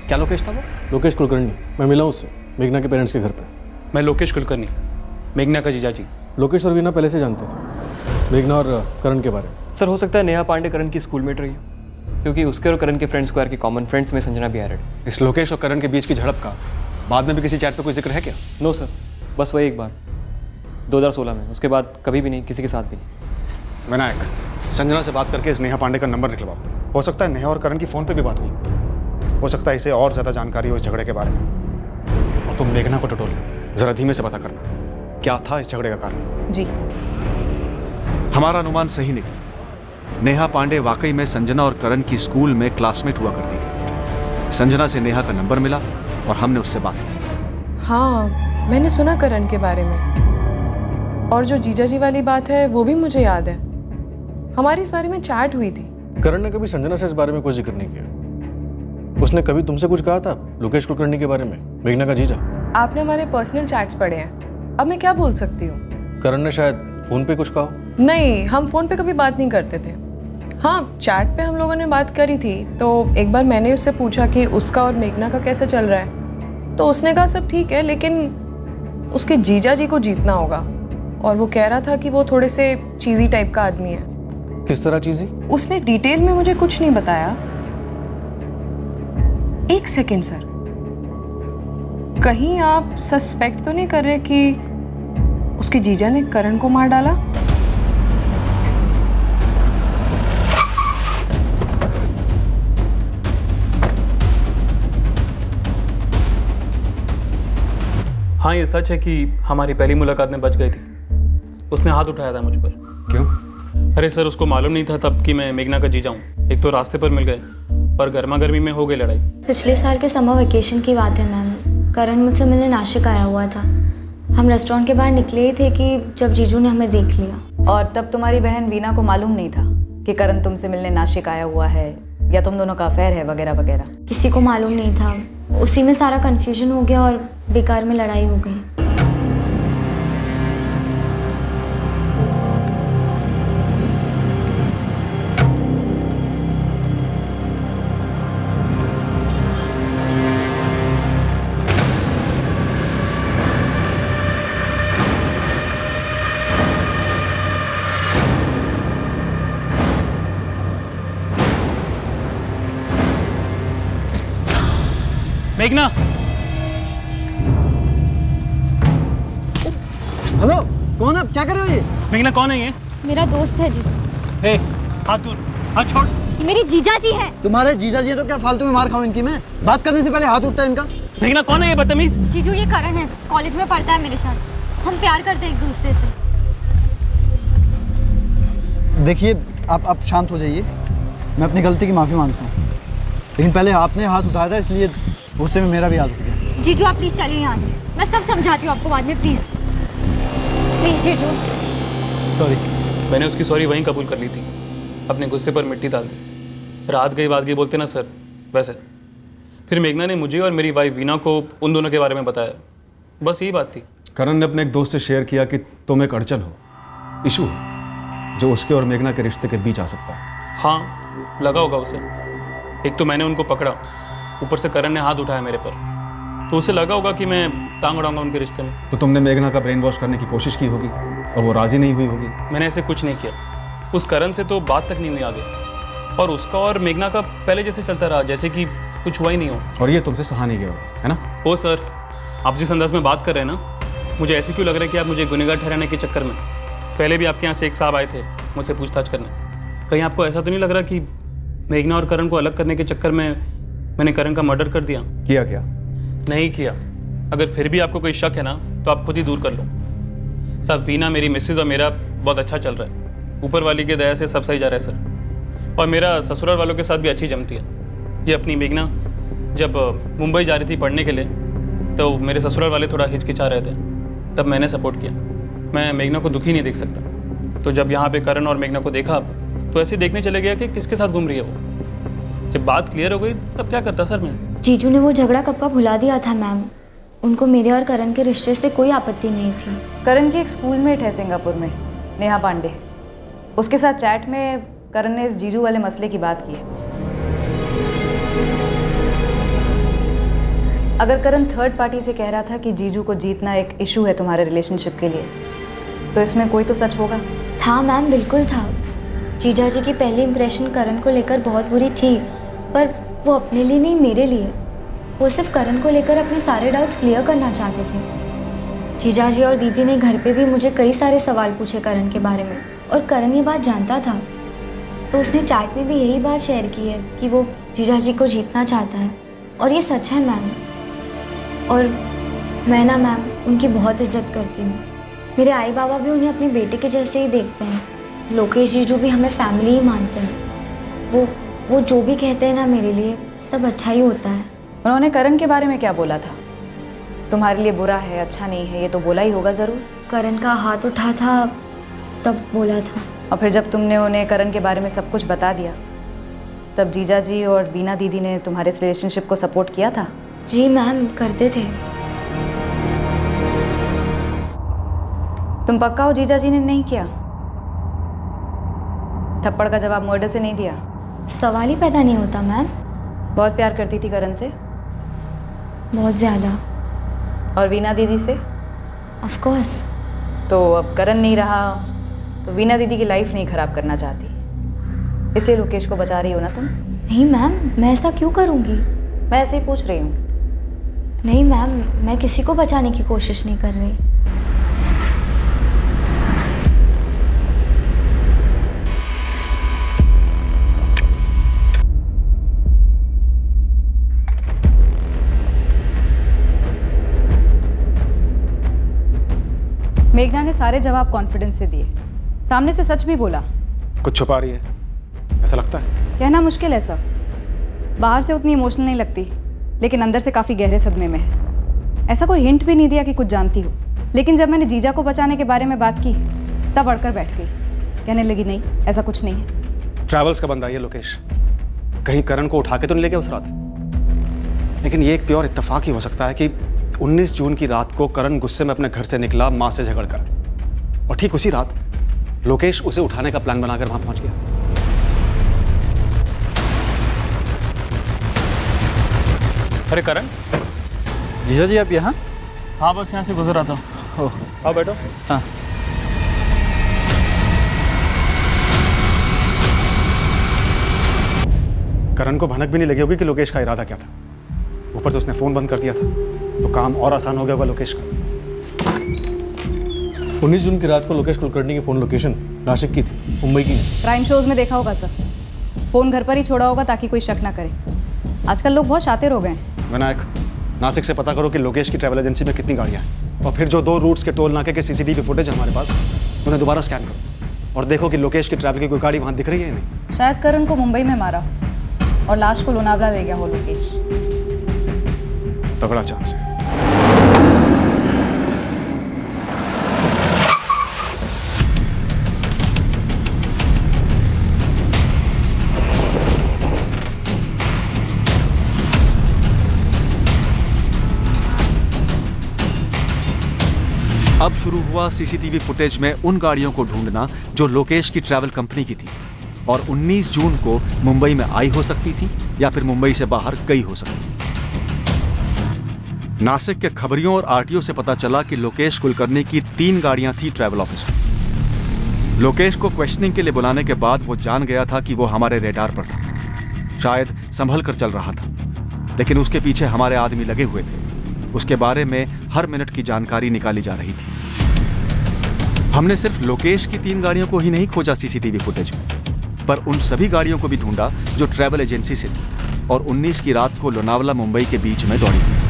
क्या लोकेश था वो? लोकेश कुलकर्णी। मैं मिला उससे मेघना के पेरेंट्स के घर पे। मैं लोकेश कुलकर्णी, मेघना का जीजा जी। लोकेश और वीना पहले से जानते थे मेघना और करण के बारे में। सर हो सकता है नेहा पांडे करण की स्कूलमेट रही हो, क्योंकि उसके और करण के फ्रेंड स्क्वायर के कॉमन फ्रेंड्स में संजना भी एडेड। इस लोकेश और करण के बीच की झड़प का बाद में भी किसी चैट पे कोई जिक्र है क्या? नो सर, बस वही एक बार 2016 में, उसके बाद कभी भी नहीं, किसी के साथ भी नहीं। विनायक, संजना से बात करके इस नेहा पांडे का नंबर निकलवाओ। हो सकता है नेहा और करण की फ़ोन पे भी बात हुई, हो सकता है इसे और ज़्यादा जानकारी हो इस झगड़े के बारे में। और तुम मेघना को टटोलना, ज़रा धीमे से पता करना क्या था इस झगड़े का कारण। जी। हमारा अनुमान सही निकला। नेहा पांडे वाकई में संजना और करण की स्कूल में क्लासमेट हुआ करती थी। संजना से नेहा का नंबर मिला और हमने उससे बात की। हाँ, मैंने सुना करण के बारे में, और जो जीजा जी वाली बात है वो भी मुझे याद है। हमारी इस बारे में चैट हुई थी। करण ने कभी संजना से इस बारे में कोई जिक्र नहीं किया। उसने कभी तुमसे कुछ कहा था लोकेश कुलकर्णी के बारे में, मेघना का जीजा? आपने हमारे पर्सनल चैट्स पढ़े हैं, अब मैं क्या बोल सकती हूँ। करण ने शायद फोन पे कुछ कहा? नहीं, हम फोन पे कभी बात नहीं करते थे। हाँ, चैट पे हम लोगों ने बात करी थी, तो एक बार मैंने उससे पूछा कि उसका और मेघना का कैसे चल रहा है, तो उसने कहा सब ठीक है, लेकिन उसके जीजा जी को जीतना होगा और वो कह रहा था कि वो थोड़े से चीज़ी टाइप का आदमी है। किस तरह चीज़ी? उसने डिटेल में मुझे कुछ नहीं बताया। एक सेकंड सर, कहीं आप सस्पेक्ट तो नहीं कर रहे कि उसके जीजा ने करण को मार डाला? हाँ, ये सच है कि हमारी पहली मुलाकात में बच गई थी। उसने हाथ उठाया था मुझ पर। क्यों? अरे सर, उसको मालूम नहीं था तब कि मैं मेघना का जीजा हूँ। एक तो रास्ते पर मिल गए और गर्मा गर्मी में हो गई लड़ाई। पिछले साल के समर वेकेशन की बात है मैम। करण मुझसे मिलने नासिक आया हुआ था। हम रेस्टोरेंट के बाहर निकले ही थे कि जब जीजू ने हमें देख लिया। और तब तुम्हारी बहन वीना को मालूम नहीं था कि करण तुमसे मिलने नासिक आया हुआ है या तुम दोनों का अफेयर है वगैरह वगैरह? किसी को मालूम नहीं था। उसी में सारा कन्फ्यूजन हो गया और बेकार में लड़ाई हो गई। मेघना! हेलो, कौन है? क्या कर रहे हो ये? मेघना कौन है ये? मेरा दोस्त है जी। हे, हाथ दूर, हाथ छोड़। मेरी जीजा जी है। तुम्हारे जीजा जी है तो क्या फालतू में मार खाऊं इनकी मैं? बात करने से पहले हाथ उठता है इनका। मेघना कौन है ये बदतमीज? जीजू, ये करण है, कॉलेज में पढ़ता है मेरे साथ। हम प्यार करते हैं एक दूसरे से। देखिए, आप शांत हो जाइए। मैं अपनी गलती की माफ़ी मांगता हूँ, लेकिन पहले आपने हाथ उठाया था इसलिए गुस्से में मेरा भी हाथ उठ गया। जीजू, आप प्लीज चलिए यहाँ से। मैं सब समझाती हूँ आपको बाद में। प्लीज प्लीज जीजू। सॉरी। मैंने उसकी सॉरी वहीं कबूल कर ली थी, अपने गुस्से पर मिट्टी डाल दी। रात गई बात गई बोलते ना सर, वैसे। फिर मेघना ने मुझे और मेरी वाइफ वीना को उन दोनों के बारे में बताया। बस यही बात थी। करण ने अपने एक दोस्त से शेयर किया कि तुम एक अड़चन हो, इशू है जो उसके और मेघना के रिश्ते के बीच आ सकता है। हाँ, लगा होगा उसे। एक तो मैंने उनको पकड़ा, ऊपर से करण ने हाथ उठाया मेरे पर, तो उसे लगा होगा कि मैं टांग अड़ाऊंगा उनके रिश्ते में। तो तुमने मेघना का ब्रेन वॉश करने की कोशिश की होगी और वो राजी नहीं हुई होगी। मैंने ऐसे कुछ नहीं किया। उस करण से तो बात तक नहीं हुई आगे, और उसका और मेघना का पहले जैसे चलता रहा, जैसे कि कुछ हुआ ही नहीं हो। और ये तुमसे सहा नहीं गया होगा, है ना? ओ सर, आप जिस अंदाज में बात कर रहे हैं ना, मुझे ऐसे क्यों लग रहा है कि आप मुझे गुनहगार ठहराने के चक्कर में। पहले भी आपके यहाँ से एक साहब आए थे मुझसे पूछताछ करने। कहीं आपको ऐसा तो नहीं लग रहा कि मेघना और करण को अलग करने के चक्कर में मैंने करण का मर्डर कर दिया? किया क्या? नहीं किया। अगर फिर भी आपको कोई शक है ना, तो आप खुद ही दूर कर लो। सब वीना, मेरी मिसेज और मेरा बहुत अच्छा चल रहा है। ऊपर वाली की दया से सब सही जा रहा है सर। और मेरा ससुराल वालों के साथ भी अच्छी जमती है। ये अपनी मेघना जब मुंबई जा रही थी पढ़ने के लिए, तो मेरे ससुराल वाले थोड़ा हिचकिचा रहे थे, तब मैंने सपोर्ट किया। मैं मेघना को दुखी नहीं देख सकता। तो जब यहाँ पे करण और मेघना को देखा, तो ऐसे देखने चले गया कि किसके साथ घूम रही है वो। जब बात क्लियर हो गई तब क्या करता सर मैं? जीजू ने वो झगड़ा कब का भुला दिया था मैम। उनको मेरे और करण के रिश्ते से कोई आपत्ति नहीं थी। करण की एक स्कूलमेट है सिंगापुर में, नेहा पांडे। उसके साथ चैट में करण ने इस जीजू वाले मसले की बात की है। अगर करण थर्ड पार्टी से कह रहा था कि जीजू को जीतना एक इशू है तुम्हारे रिलेशनशिप के लिए, तो इसमें कोई तो सच होगा। था मैम, बिल्कुल था। जीजा जी की पहली इंप्रेशन करण को लेकर बहुत बुरी थी, पर वो अपने लिए नहीं, मेरे लिए। वो सिर्फ करण को लेकर अपने सारे डाउट्स क्लियर करना चाहते थे। जीजा जी और दीदी ने घर पे भी मुझे कई सारे सवाल पूछे करण के बारे में, और करण ये बात जानता था। तो उसने चैट में भी यही बात शेयर की है कि वो जीजा जी को जीतना चाहता है, और ये सच है मैम। और मैं ना मैम उनकी बहुत इज्जत करती हूँ। मेरे आई बाबा भी उन्हें अपने बेटे के जैसे ही देखते हैं। लोकेश जीजू भी हमें फैमिली ही मानते हैं। वो जो भी कहते हैं ना, मेरे लिए सब अच्छा ही होता है। उन्होंने करण के बारे में क्या बोला था? तुम्हारे लिए बुरा है, अच्छा नहीं है, ये तो बोला ही होगा ज़रूर। करण का हाथ उठा था तब बोला था। और फिर जब तुमने उन्हें करण के बारे में सब कुछ बता दिया, तब जीजा जी और वीना दीदी ने तुम्हारे इस रिलेशनशिप को सपोर्ट किया था? जी मैम, करते थे। तुम पक्का हो जीजा जी ने नहीं किया? थप्पड़ का जवाब मर्डर से नहीं दिया? सवाल ही पैदा नहीं होता मैम। बहुत प्यार करती थी करण से? बहुत ज़्यादा। और वीना दीदी से? Of course. तो अब करण नहीं रहा तो वीना दीदी की लाइफ नहीं खराब करना चाहती, इसलिए लोकेश को बचा रही हो ना तुम? नहीं मैम, मैं ऐसा क्यों करूँगी? मैं ऐसे ही पूछ रही हूँ। नहीं मैम, मैं किसी को बचाने की कोशिश नहीं कर रही। मेघना ने सारे जवाब कॉन्फिडेंस से दिए, सामने से सच भी बोला। कुछ छुपा रही है ऐसा लगता है? कहना मुश्किल है सब, बाहर से उतनी इमोशनल नहीं लगती लेकिन अंदर से काफ़ी गहरे सदमे में है। ऐसा कोई हिंट भी नहीं दिया कि कुछ जानती हो, लेकिन जब मैंने जीजा को बचाने के बारे में बात की तब अड़कर बैठ गई, कहने लगी नहीं ऐसा कुछ नहीं है। ट्रैवल्स का बंदा है ये लोकेश, कहीं करण को उठा के तो नहीं ले गया उस रात? लेकिन ये एक प्योर इत्तेफाक ही हो सकता है कि 19 जून की रात को करण गुस्से में अपने घर से निकला माँ से झगड़कर, और ठीक उसी रात लोकेश उसे उठाने का प्लान बनाकर वहां पहुंच गया। अरे करण। जीजा जी आप यहाँ? हाँ बस यहाँ से गुजर रहा था। आओ बैठो। हाँ। करण को भनक भी नहीं लगी होगी कि लोकेश का इरादा क्या था। ऊपर से उसने फोन बंद कर दिया था तो काम और आसान हो गया होगा लोकेश का। 19 जून की रात को लोकेश कुलकर्णी की फोन लोकेशन नासिक की थी, मुंबई की। क्राइम शोज में देखा होगा सर, फोन घर पर ही छोड़ा होगा ताकि कोई शक ना करे। आजकल लोग बहुत शातिर हो गए हैं। विनायक, नासिक से पता करो कि लोकेश की ट्रैवल एजेंसी में कितनी गाड़ियां हैं, और फिर जो 2 रूट्स के टोल नाके के सीसीटीवी फुटेज हमारे पास, उन्हें दोबारा स्कैन करो और देखो कि लोकेश की ट्रैवल की कोई गाड़ी वहां दिख रही है या नहीं। शायद करण को मुंबई में मारा और लाश को लोनावला ले गया हो लोकेश। तगड़ा चांस है। अब शुरू हुआ सीसीटीवी फुटेज में उन गाड़ियों को ढूंढना जो लोकेश की ट्रैवल कंपनी की थी और 19 जून को मुंबई में आई हो सकती थी या फिर मुंबई से बाहर गई हो सकती थी। नासिक के खबरियों और आरटीओ से पता चला कि लोकेश कुलकर्णी की 3 गाड़ियां थी ट्रैवल ऑफिस में। लोकेश को क्वेश्चनिंग के लिए बुलाने के बाद वो जान गया था कि वो हमारे रेडार पर था, शायद संभल कर चल रहा था, लेकिन उसके पीछे हमारे आदमी लगे हुए थे। उसके बारे में हर मिनट की जानकारी निकाली जा रही थी। हमने सिर्फ लोकेश की 3 गाड़ियों को ही नहीं खोजा सीसीटीवी फुटेज में, पर उन सभी गाड़ियों को भी ढूंढा जो ट्रैवल एजेंसी से थी और 19 की रात को लोनावला मुंबई के बीच में दौड़ी थी।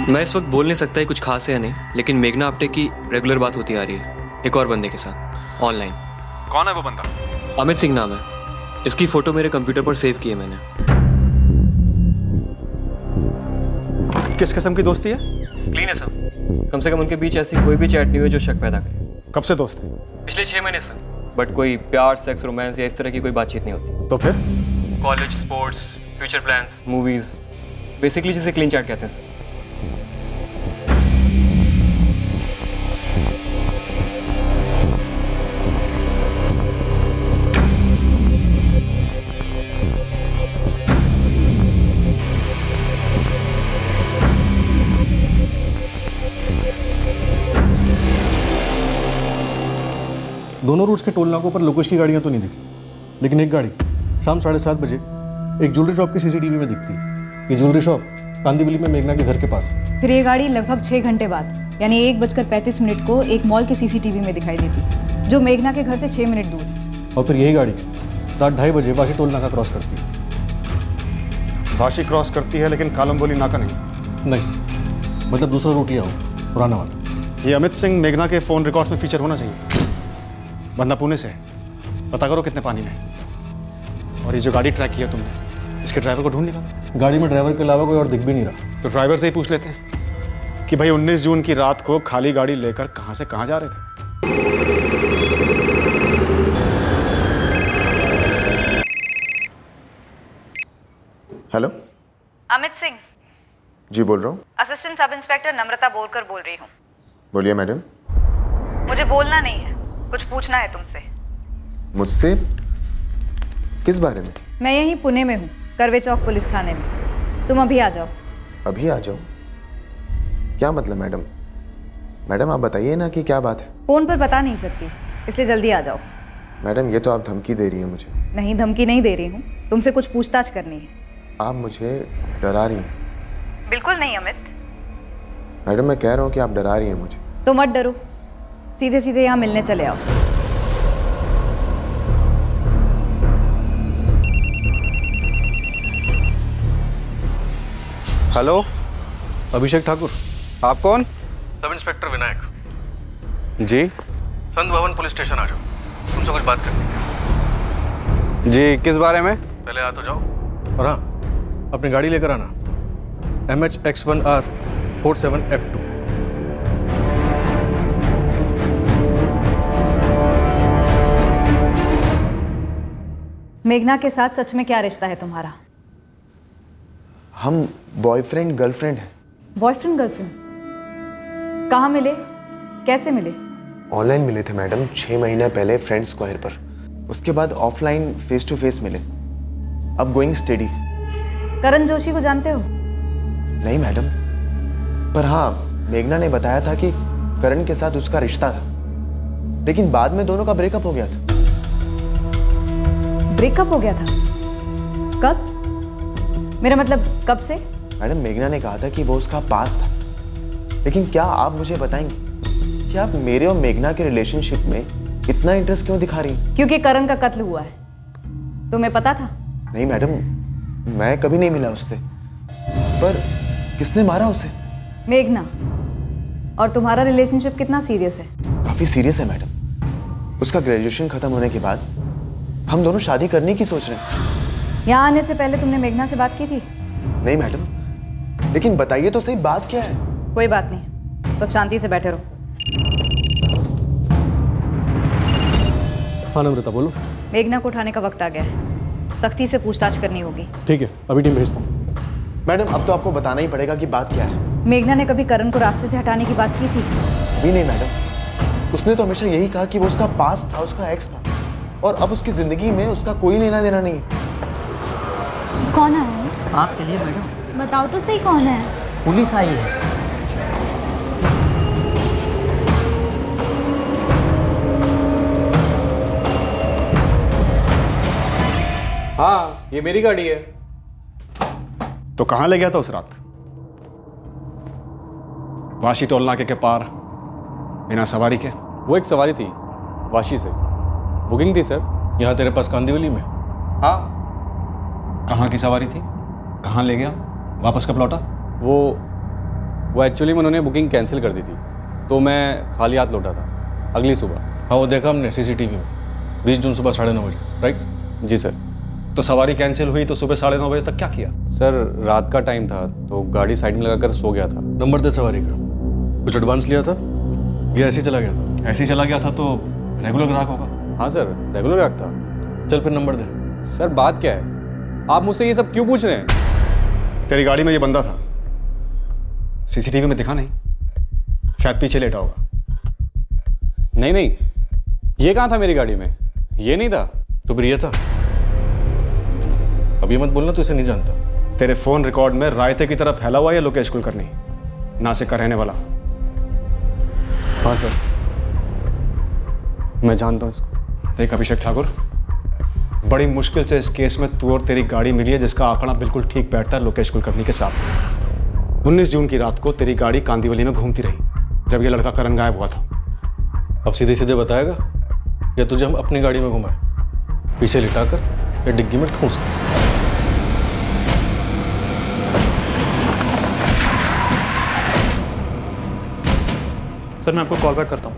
मैं इस वक्त बोल नहीं सकता है कुछ खास है या नहीं, लेकिन मेघना आप्टे की रेगुलर बात होती आ रही है एक और बंदे के साथ ऑनलाइन। कौन है वो बंदा? अमित सिंह नाम है। इसकी फोटो मेरे कंप्यूटर पर सेव की है मैंने। किस किस्म की दोस्ती है? क्लीन है सर, कम से कम उनके बीच ऐसी कोई भी चैट नहीं हुई जो शक पैदा करे। कब से दोस्त है? पिछले 6 महीने सर, बट कोई प्यार, सेक्स, रोमांस या इस तरह की कोई बातचीत नहीं होती। तो फिर? College, sports, future plans, movies, basically जिसे क्लीन चैट कहते हैं सर। दोनों रूट्स के टोल नाकों पर लोकेश की गाड़ियां तो नहीं दिखी, लेकिन एक गाड़ी शाम 7:30 बजे एक ज्वेलरी शॉप की सीसीटीवी में दिखती है। ये ज्वेलरी शॉप कांदीवली में मेघना के घर के पास है। फिर ये गाड़ी लगभग 6 घंटे बाद यानी 1:35 को एक मॉल के सीसीटीवी में दिखाई देती, जो मेघना के घर से 6 मिनट दूर। और फिर यही गाड़ी रात 2:30 बजे वाशी टोल नाका क्रॉस करती है। वाशी क्रॉस करती है लेकिन कालमबोली नाका नहीं, मतलब दूसरा रूट लिया हो, पुराना वाला। ये अमित सिंह मेघना के फोन रिकॉर्ड्स में फीचर होना चाहिए। बंदा पुणे से है, पता करो कितने पानी में। और ये जो गाड़ी ट्रैक किया तुमने, इसके ड्राइवर को ढूंढ निकालो। गाड़ी में ड्राइवर के अलावा कोई और दिख भी नहीं रहा। तो ड्राइवर से ही पूछ लेते हैं कि भाई 19 जून की रात को खाली गाड़ी लेकर कहां से कहां जा रहे थे। हेलो, अमित सिंह। जी बोल रहा हूँ। Assistant sub inspector Namrata Borkar बोल रही हूँ। बोलिए मैडम। मुझे बोलना नहीं है, कुछ पूछना है तुमसे। मुझसे? किस बारे में? मैं यहीं पुणे में हूँ, करवे चौक पुलिस थाने में। तुम अभी आ जाओ। अभी आ जाओ? क्या मतलब मैडम? मैडम आप बताइए ना कि क्या बात है। फोन पर बता नहीं सकती, इसलिए जल्दी आ जाओ। मैडम ये तो आप धमकी दे रही हैं मुझे। नहीं, धमकी नहीं दे रही हूँ, तुमसे कुछ पूछताछ करनी है। आप मुझे डरा रही हैं। बिल्कुल नहीं अमित। मैडम मैं कह रहा हूँ कि आप डरा रही हैं मुझे। तो मत डरो, सीधे सीधे यहाँ मिलने चले आओ। हेलो, अभिषेक ठाकुर। आप कौन? Sub inspector Vinayak. जी? संत भवन पुलिस स्टेशन आ जाओ, तुमसे कुछ बात करनी है। जी, किस बारे में? पहले आ तो जाओ, और हाँ अपनी गाड़ी लेकर आना, MHX1R 47F2। मेघना के साथ सच में क्या रिश्ता है तुम्हारा? हम बॉयफ्रेंड गर्लफ्रेंड हैं। Boyfriend girlfriend? कहाँ मिले, कैसे मिले? ऑनलाइन मिले थे मैडम, 6 महीने पहले फ्रेंड स्क्वायर पर। उसके बाद ऑफलाइन फेस टू फेस मिले। अब गोइंग स्टडी। करण जोशी को जानते हो? नहीं मैडम, पर हाँ मेघना ने बताया था कि करण के साथ उसका रिश्ता था, लेकिन बाद में दोनों का ब्रेकअप हो गया था। ब्रेकअप हो गया था? कब? मेरा मतलब कब से? मैडम मेघना ने कहा था कि वो उसका पास था, लेकिन क्या आप मुझे बताएंगे कि आप मेरे और मेघना के रिलेशनशिप में इतना इंटरेस्ट क्यों दिखा रही हैं? क्योंकि करण का कत्ल हुआ है। तुम्हें पता था? नहीं मैडम, मैं कभी नहीं मिला उससे। पर किसने मारा उसे? मेघना। और तुम्हारा रिलेशनशिप कितना सीरियस है? काफी सीरियस है मैडम। उसका ग्रेजुएशन खत्म होने के बाद हम दोनों शादी करने की सोच रहे हैं। यहाँ आने से पहले तुमने मेघना से बात की थी? नहीं मैडम, लेकिन बताइए तो सही बात क्या है? कोई बात नहीं, बस शांति से बैठे रहो। हाँ नम्रता बोलो। मेघना को उठाने का वक्त आ गया है, सख्ती से पूछताछ करनी होगी। ठीक है, अभी टीम भेजता हूँ। मैडम अब तो आपको बताना ही पड़ेगा कि बात क्या है। मेघना ने कभी करण को रास्ते से हटाने की बात की थी? अभी नहीं मैडम, उसने तो हमेशा यही कहा कि वो उसका पास था, उसका एक्स था, और अब उसकी जिंदगी में उसका कोई लेना देना नहीं है। कौन है? आप चलिए मैडम। बताओ तो सही कौन है? पुलिस आई है। हाँ ये मेरी गाड़ी है। तो कहां ले गया था उस रात? वाशी टोल नाके के पार बिना सवारी के? वो एक सवारी थी वाशी से, बुकिंग थी सर। यहाँ तेरे पास कांदिवली में। हाँ। कहाँ की सवारी थी, कहाँ ले गया, वापस कब लौटा? वो एक्चुअली में उन्होंने बुकिंग कैंसिल कर दी थी, तो मैं खाली हाथ लौटा था अगली सुबह। हाँ वो देखा हमने CCTV में, 20 जून सुबह 9:30 बजे। राइट जी सर। तो सवारी कैंसिल हुई तो सुबह 9:30 बजे तक क्या किया? सर रात का टाइम था तो गाड़ी साइड में लगाकर सो गया था। नंबर दे सवारी का। कुछ एडवांस लिया था या ऐसे ही चला गया था? ऐसे ही चला गया था तो रेगुलर ग्राहक होगा। हाँ सर रेगुलर ग्राहक था। चल फिर नंबर दे। सर बात क्या है, आप मुझसे ये सब क्यों पूछ रहे हैं? तेरी गाड़ी में ये बंदा था, CCTV में दिखा नहीं? शायद पीछे लेटा होगा। नहीं, ये कहाँ था मेरी गाड़ी में? ये नहीं था। तो फिर ये था? अब ये मत बोलना तो इसे नहीं जानता। तेरे फोन रिकॉर्ड में रायते की तरह फैला हुआ या लोकेश कुलकर्णी, नासिक का रहने वाला? हाँ सर मैं जानता हूँ इसको। देख अभिषेक ठाकुर, बड़ी मुश्किल से इस केस में तू और तेरी गाड़ी मिली है जिसका आंकड़ा बिल्कुल ठीक बैठता है लोकेश कुलकर्णी के साथ। 19 जून की रात को तेरी गाड़ी कांदिवली में घूमती रही जब ये लड़का करण गायब हुआ था। अब सीधे सीधे बताएगा या तुझे हम अपनी गाड़ी में घुमाए, पीछे लिटाकर या डिग्गी में ठूंस कर? सर मैं आपको कॉल बैक करता हूँ।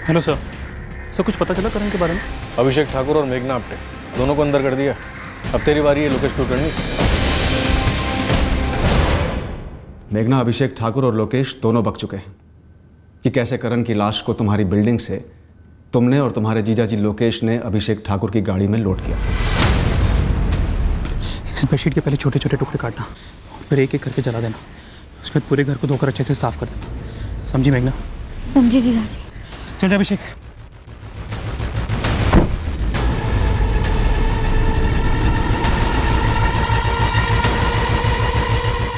Hello sir. सर कुछ पता चला करण के बारे में? अभिषेक ठाकुर और मेघना आप्टे दोनों को अंदर कर दिया। अब तेरी बारी है लोकेश कुलकर्णी। मेघना, अभिषेक ठाकुर और लोकेश दोनों बक चुके हैं कि कैसे करण की लाश को तुम्हारी बिल्डिंग से तुमने और तुम्हारे जीजाजी लोकेश ने अभिषेक ठाकुर की गाड़ी में लोड किया। इस बेडशीट के पहले छोटे छोटे टुकड़े काटना, फिर एक एक करके जला देना। उसके बाद पूरे घर को धोकर अच्छे से साफ कर देना। समझी मेघना? समझी जीजाजी। चल अभिषेक।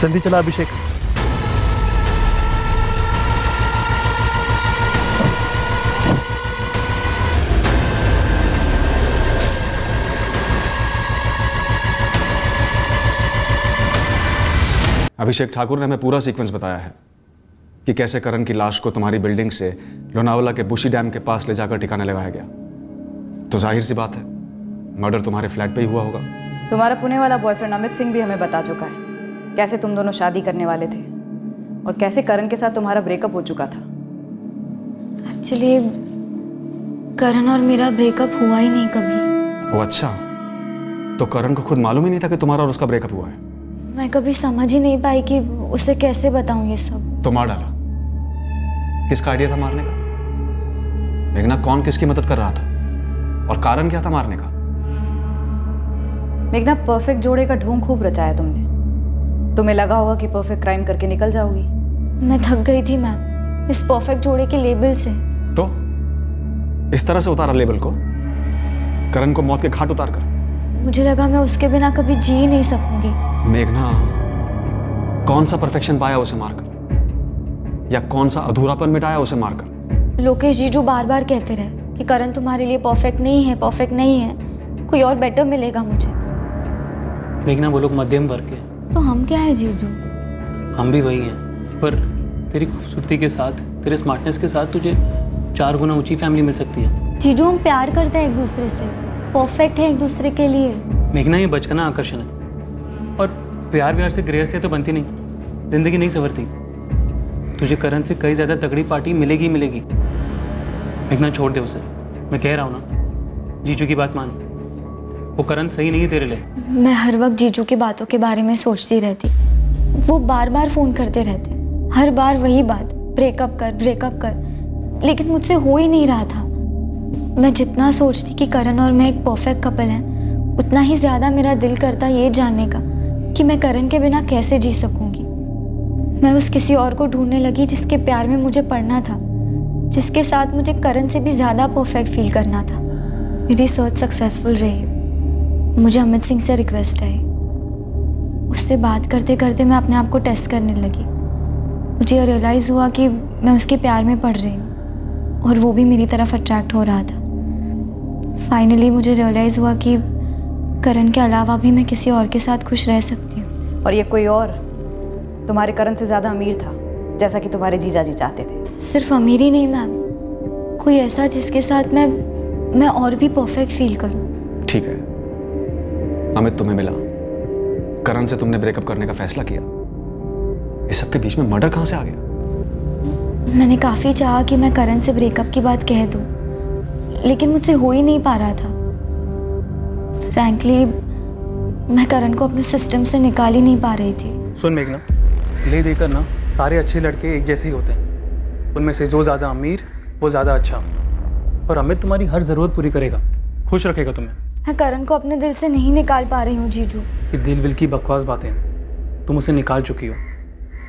जल्दी चला अभिषेक। अभिषेक ठाकुर ने हमें पूरा सीक्वेंस बताया है कि कैसे करण की लाश को तुम्हारी बिल्डिंग से लोनावला के बुशी डैम के पास ले जाकर ठिकाने लगाया गया। तो जाहिर सी बात है मर्डर तुम्हारे फ्लैट पे ही हुआ होगा। तुम्हारा पुणे वाला बॉयफ्रेंड अमित सिंह भी हमें बता चुका है कैसे तुम दोनों शादी करने वाले थे और कैसे करण के साथ तुम्हारा ब्रेकअप हो चुका था। एक्चुअली करण और मेरा ब्रेकअप हुआ ही नहीं कभी। वो अच्छा, तो करण को खुद मालूम ही नहीं था कि तुम्हारा और उसका ब्रेकअप हुआ है? मैं कभी समझ ही नहीं पाई कि उसे कैसे बताऊं ये सब। तो मार डाला। किसका आइडिया था मारने का? मेघना, कौन किसकी मदद कर रहा था और कारण क्या था मारने का? मेघना, परफेक्ट जोड़े का ढोंग खूब रचाया तुमने। तुम्हें लगा होगा कि परफेक्ट क्राइम करके निकल जाओगी। मैं थक गई थी मैम इस परफेक्ट जोड़े के लेबल से। तो इस तरह से उतारा लेबल को, करण को मौत के घाट उतार कर। मुझे लगा मैं उसके बिना कभी जी ही नहीं सकूंगी। मेघना, कौन सा परफेक्शन पाया उसे मारकर, या कौन सा अधूरापन मिटाया उसे मारकर? लोकेश जीजू बार बार कहते रहे कि करण तुम्हारे लिए परफेक्ट नहीं है, परफेक्ट नहीं है, कोई और बेटर मिलेगा मुझे। मेघना, वो लोग मध्यम वर्ग के। तो हम क्या है जीजू? हम भी वही हैं, पर तेरी खूबसूरती के साथ, तेरे स्मार्टनेस के साथ तुझे 4 गुना ऊंची फैमिली मिल सकती है। जीजू, हम प्यार करते हैं एक दूसरे से, परफेक्ट है एक दूसरे के लिए। मेघना, ये बचपना आकर्षण है और प्यार व्यार से गृहस्थी तो बनती नहीं, जिंदगी नहीं संवरती। तुझे करण से कई ज़्यादा तगड़ी पार्टी मिलेगी मिलेगी। मेघना, छोड़ दे उसे। मैं कह रहा हूँ ना, जीजू की बात मान। वो करण सही नहीं है तेरे लिए। मैं हर वक्त जीजू की बातों के बारे में सोचती रहती। वो बार बार फ़ोन करते रहते, हर बार वही बात, ब्रेकअप कर ब्रेकअप कर, लेकिन मुझसे हो ही नहीं रहा था। मैं जितना सोचती कि करण और मैं एक परफेक्ट कपल हैं, उतना ही ज़्यादा मेरा दिल करता ये जानने का कि मैं करण के बिना कैसे जी सकूंगी। मैं उस किसी और को ढूंढने लगी जिसके प्यार में मुझे पड़ना था, जिसके साथ मुझे करण से भी ज़्यादा परफेक्ट फील करना था। मेरी सर्च सक्सेसफुल रही। मुझे अमित सिंह से रिक्वेस्ट आई। उससे बात करते करते मैं अपने आप को टेस्ट करने लगी। मुझे रियलाइज़ हुआ कि मैं उसके प्यार में पड़ रही हूँ और वो भी मेरी तरफ अट्रैक्ट हो रहा था। फाइनली मुझे रियलाइज़ हुआ कि करण के अलावा भी मैं किसी और के साथ खुश रह सकती हूँ। और ये कोई और तुम्हारे करण से ज़्यादा अमीर था, जैसा कि तुम्हारे जीजाजी चाहते थे। सिर्फ अमीर ही नहीं मैम, कोई ऐसा जिसके साथ मैं और भी परफेक्ट फील करूँ। ठीक है, अमित तुम्हें मिला, करण से तुमने ब्रेकअप करने का फैसला किया। इस सब के बीच में मर्डर कहाँ से आ गया? मैंने काफ़ी चाहा कि मैं करण से ब्रेकअप की बात कह दूँ, लेकिन मुझसे हो ही नहीं पा रहा था। फ्रैंकली मैं करण को अपने सिस्टम से निकाल ही नहीं पा रही थी। सुन मेघना, ले देकर ना सारे अच्छे लड़के एक जैसे ही होते हैं। उनमें से जो ज़्यादा अमीर वो ज़्यादा अच्छा, और अमित तुम्हारी हर ज़रूरत पूरी करेगा, खुश रखेगा तुम्हें। मैं करण को अपने दिल से नहीं निकाल पा रही हूँ जीजू। ये दिल विल की बकवास बातें तुम उसे निकाल चुकी हो,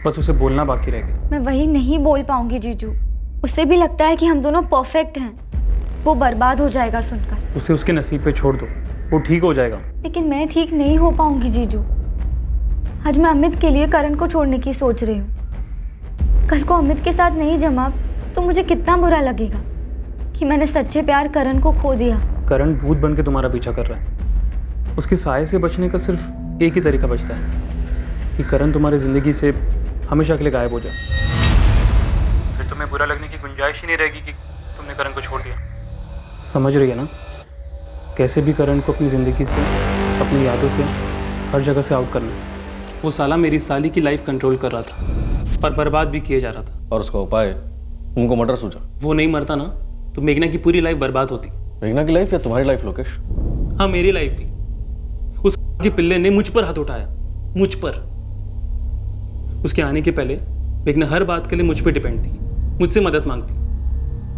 बस उसे बोलना बाकी रह गया। मैं वही नहीं बोल पाऊंगी जीजू। उसे भी लगता है कि हम दोनों परफेक्ट हैं। वो बर्बाद हो जाएगा सुनकर। उसे उसके नसीब पे छोड़ दो, वो ठीक हो जाएगा। लेकिन मैं ठीक नहीं हो पाऊंगी जीजू। आज मैं अमित के लिए करण को छोड़ने की सोच रही हूँ। कल को अमित के साथ नहीं जमा तो मुझे कितना बुरा लगेगा कि मैंने सच्चे प्यार करण को खो दिया। करण भूत बन के तुम्हारा पीछा कर रहा है। उसके साये से बचने का सिर्फ एक ही तरीका बचता है कि करण तुम्हारी ज़िंदगी से हमेशा के लिए गायब हो जाए। फिर तुम्हें बुरा लगने की गुंजाइश ही नहीं रहेगी कि तुमने करण को छोड़ दिया। समझ रही है ना? कैसे भी करण को अपनी ज़िंदगी से, अपनी यादों से, हर जगह से आउट करना। वो साला मेरी साली की लाइफ कंट्रोल कर रहा था और बर्बाद भी किया जा रहा था। और उसका उपाय उनको मर्डर सूझा। वो नहीं मरता ना तो मेघना की पूरी लाइफ बर्बाद होती। मेघना की लाइफ या तुम्हारी लाइफ लोकेश? हाँ, मेरी लाइफ भी। उस के पिल्ले ने मुझ पर हाथ उठाया, मुझ पर। उसके आने के पहले मेघना हर बात के लिए मुझ पर डिपेंड थी, मुझसे मदद मांगती।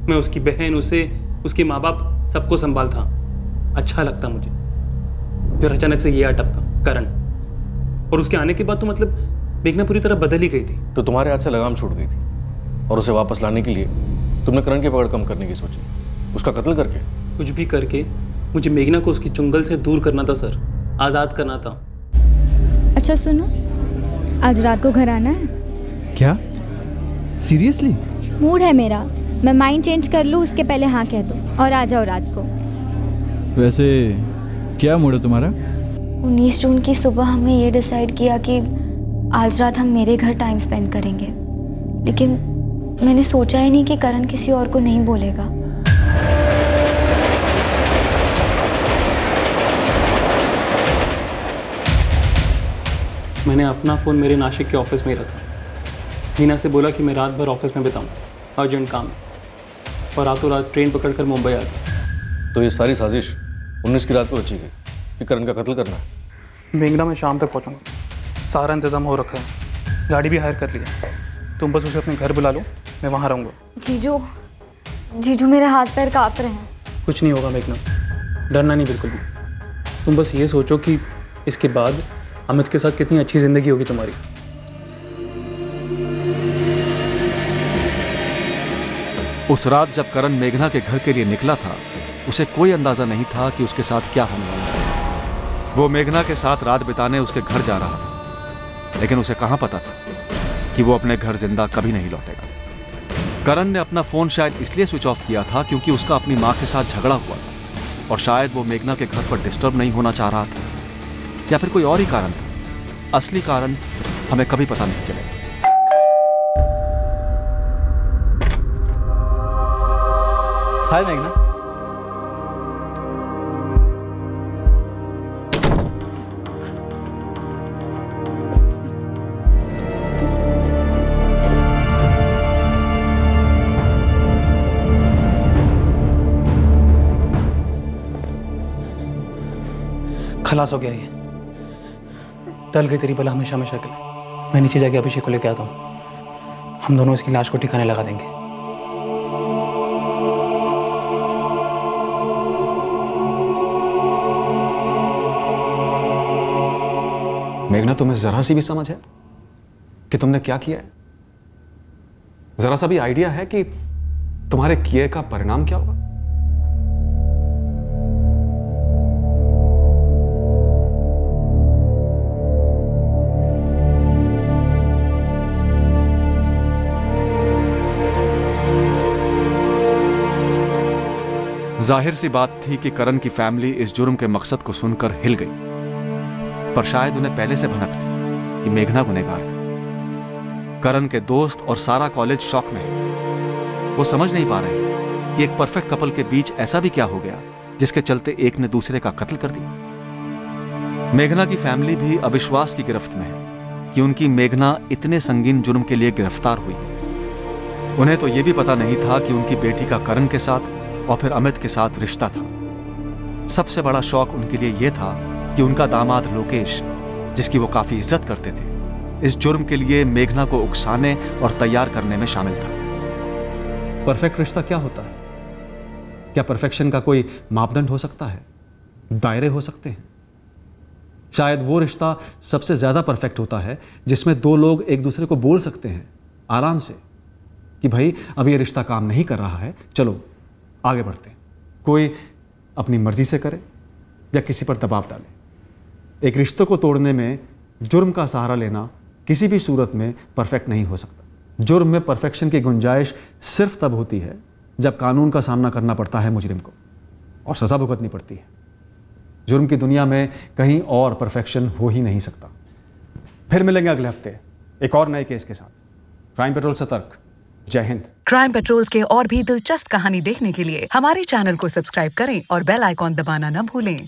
मैं उसकी बहन, उसे, उसके माँ बाप सबको संभालता। अच्छा लगता मुझे। फिर अचानक से ये अटपका करण। और उसके आने के बाद तो मतलब मेघना पूरी तरह बदल ही गई थी। तो तुम्हारे हाथ से लगाम छूट गई थी और उसे वापस लाने के लिए तुमने करण की पकड़ कम करने की सोची, उसका कत्ल करके। कुछ भी करके मुझे मेघना को उसकी चुंगल से दूर करना था सर, आज़ाद करना था। अच्छा सुनो, आज रात को घर आना है? क्या सीरियसली? मूड है मेरा, मैं माइंड चेंज कर लूँ उसके पहले हाँ कह दो और आ जाओ रात को। वैसे क्या मूड है तुम्हारा? 19 जून की सुबह हमने ये डिसाइड किया कि आज रात हम मेरे घर टाइम स्पेंड करेंगे, लेकिन मैंने सोचा ही नहीं कि करण किसी और को नहीं बोलेगा। मैंने अपना फ़ोन मेरे नासिक के ऑफिस में ही रखा। मीना से बोला कि मैं रात भर ऑफिस में बिताऊं, अर्जेंट काम है, और रातों रात ट्रेन पकड़कर मुंबई आ गया। तो ये सारी साजिश 19 की रात को रची गई कि करण का कत्ल करना है। मेघना में शाम तक पहुंचूंगा, सारा इंतजाम हो रखा है, गाड़ी भी हायर कर लिया। तुम बस उसे अपने घर बुला लो, मैं वहाँ रहूँगा। जीजू मेरे हाथ पैर काँप रहे हैं। कुछ नहीं होगा मेघना, डरना नहीं बिल्कुल भी। तुम बस ये सोचो कि इसके बाद अमित के साथ कितनी अच्छी ज़िंदगी होगी तुम्हारी। उस रात जब करण मेघना के घर के लिए निकला था, उसे कोई अंदाजा नहीं था कि उसके साथ क्या होने वाला था। वो मेघना के साथ रात बिताने उसके घर जा रहा था, लेकिन उसे कहां पता था कि वो अपने घर जिंदा कभी नहीं लौटेगा। करण ने अपना फोन शायद इसलिए स्विच ऑफ किया था क्योंकि उसका अपनी मां के साथ झगड़ा हुआ था, और शायद वो मेघना के घर पर डिस्टर्ब नहीं होना चाह रहा था, या फिर कोई और ही कारण था। असली कारण हमें कभी पता नहीं चलेगा। हाय मेघना। खलास हो गया ये, टल गई तेरी भला हमेशा हमेशा के लिए। मैं नीचे जाके अभिषेक को लेके आता हूँ, हम दोनों इसकी लाश को ठिकाने लगा देंगे। मेघना, तुम्हें जरा सी भी समझ है कि तुमने क्या किया है? जरा सा भी आइडिया है कि तुम्हारे किए का परिणाम क्या होगा? जाहिर सी बात थी कि करण की फैमिली इस जुर्म के मकसद को सुनकर हिल गई, पर शायद उन्हें पहले से भनक थी कि मेघना गुनहगार है। करण के दोस्त और सारा कॉलेज शॉक में है। वो समझ नहीं पा रहे कि एक परफेक्ट कपल के बीच ऐसा भी क्या हो गया जिसके चलते एक ने दूसरे का कत्ल कर दिया। मेघना की फैमिली भी अविश्वास की गिरफ्त में है कि उनकी मेघना इतने संगीन जुर्म के लिए गिरफ्तार हुई है। उन्हें तो यह भी पता नहीं था कि उनकी बेटी का करण के साथ और फिर अमित के साथ रिश्ता था। सबसे बड़ा शौक उनके लिए यह था कि उनका दामाद लोकेश, जिसकी वो काफी इज्जत करते थे, इस जुर्म के लिए मेघना को उकसाने और तैयार करने में शामिल था। परफेक्ट रिश्ता क्या होता है? क्या परफेक्शन का कोई मापदंड हो सकता है? दायरे हो सकते हैं? शायद वो रिश्ता सबसे ज्यादा परफेक्ट होता है जिसमें दो लोग एक दूसरे को बोल सकते हैं आराम से कि भाई अब ये रिश्ता काम नहीं कर रहा है, चलो आगे बढ़ते हैं। कोई अपनी मर्जी से करे या किसी पर दबाव डाले। एक रिश्ते को तोड़ने में जुर्म का सहारा लेना किसी भी सूरत में परफेक्ट नहीं हो सकता। जुर्म में परफेक्शन की गुंजाइश सिर्फ तब होती है जब कानून का सामना करना पड़ता है मुजरिम को और सजा भुगतनी पड़ती है। जुर्म की दुनिया में कहीं और परफेक्शन हो ही नहीं सकता। फिर मिलेंगे अगले हफ्ते एक और नए केस के साथ। क्राइम पेट्रोल सतर्क। जय हिंद। क्राइम पेट्रोल के और भी दिलचस्प कहानी देखने के लिए हमारे चैनल को सब्सक्राइब करें और बेल आइकॉन दबाना न भूलें।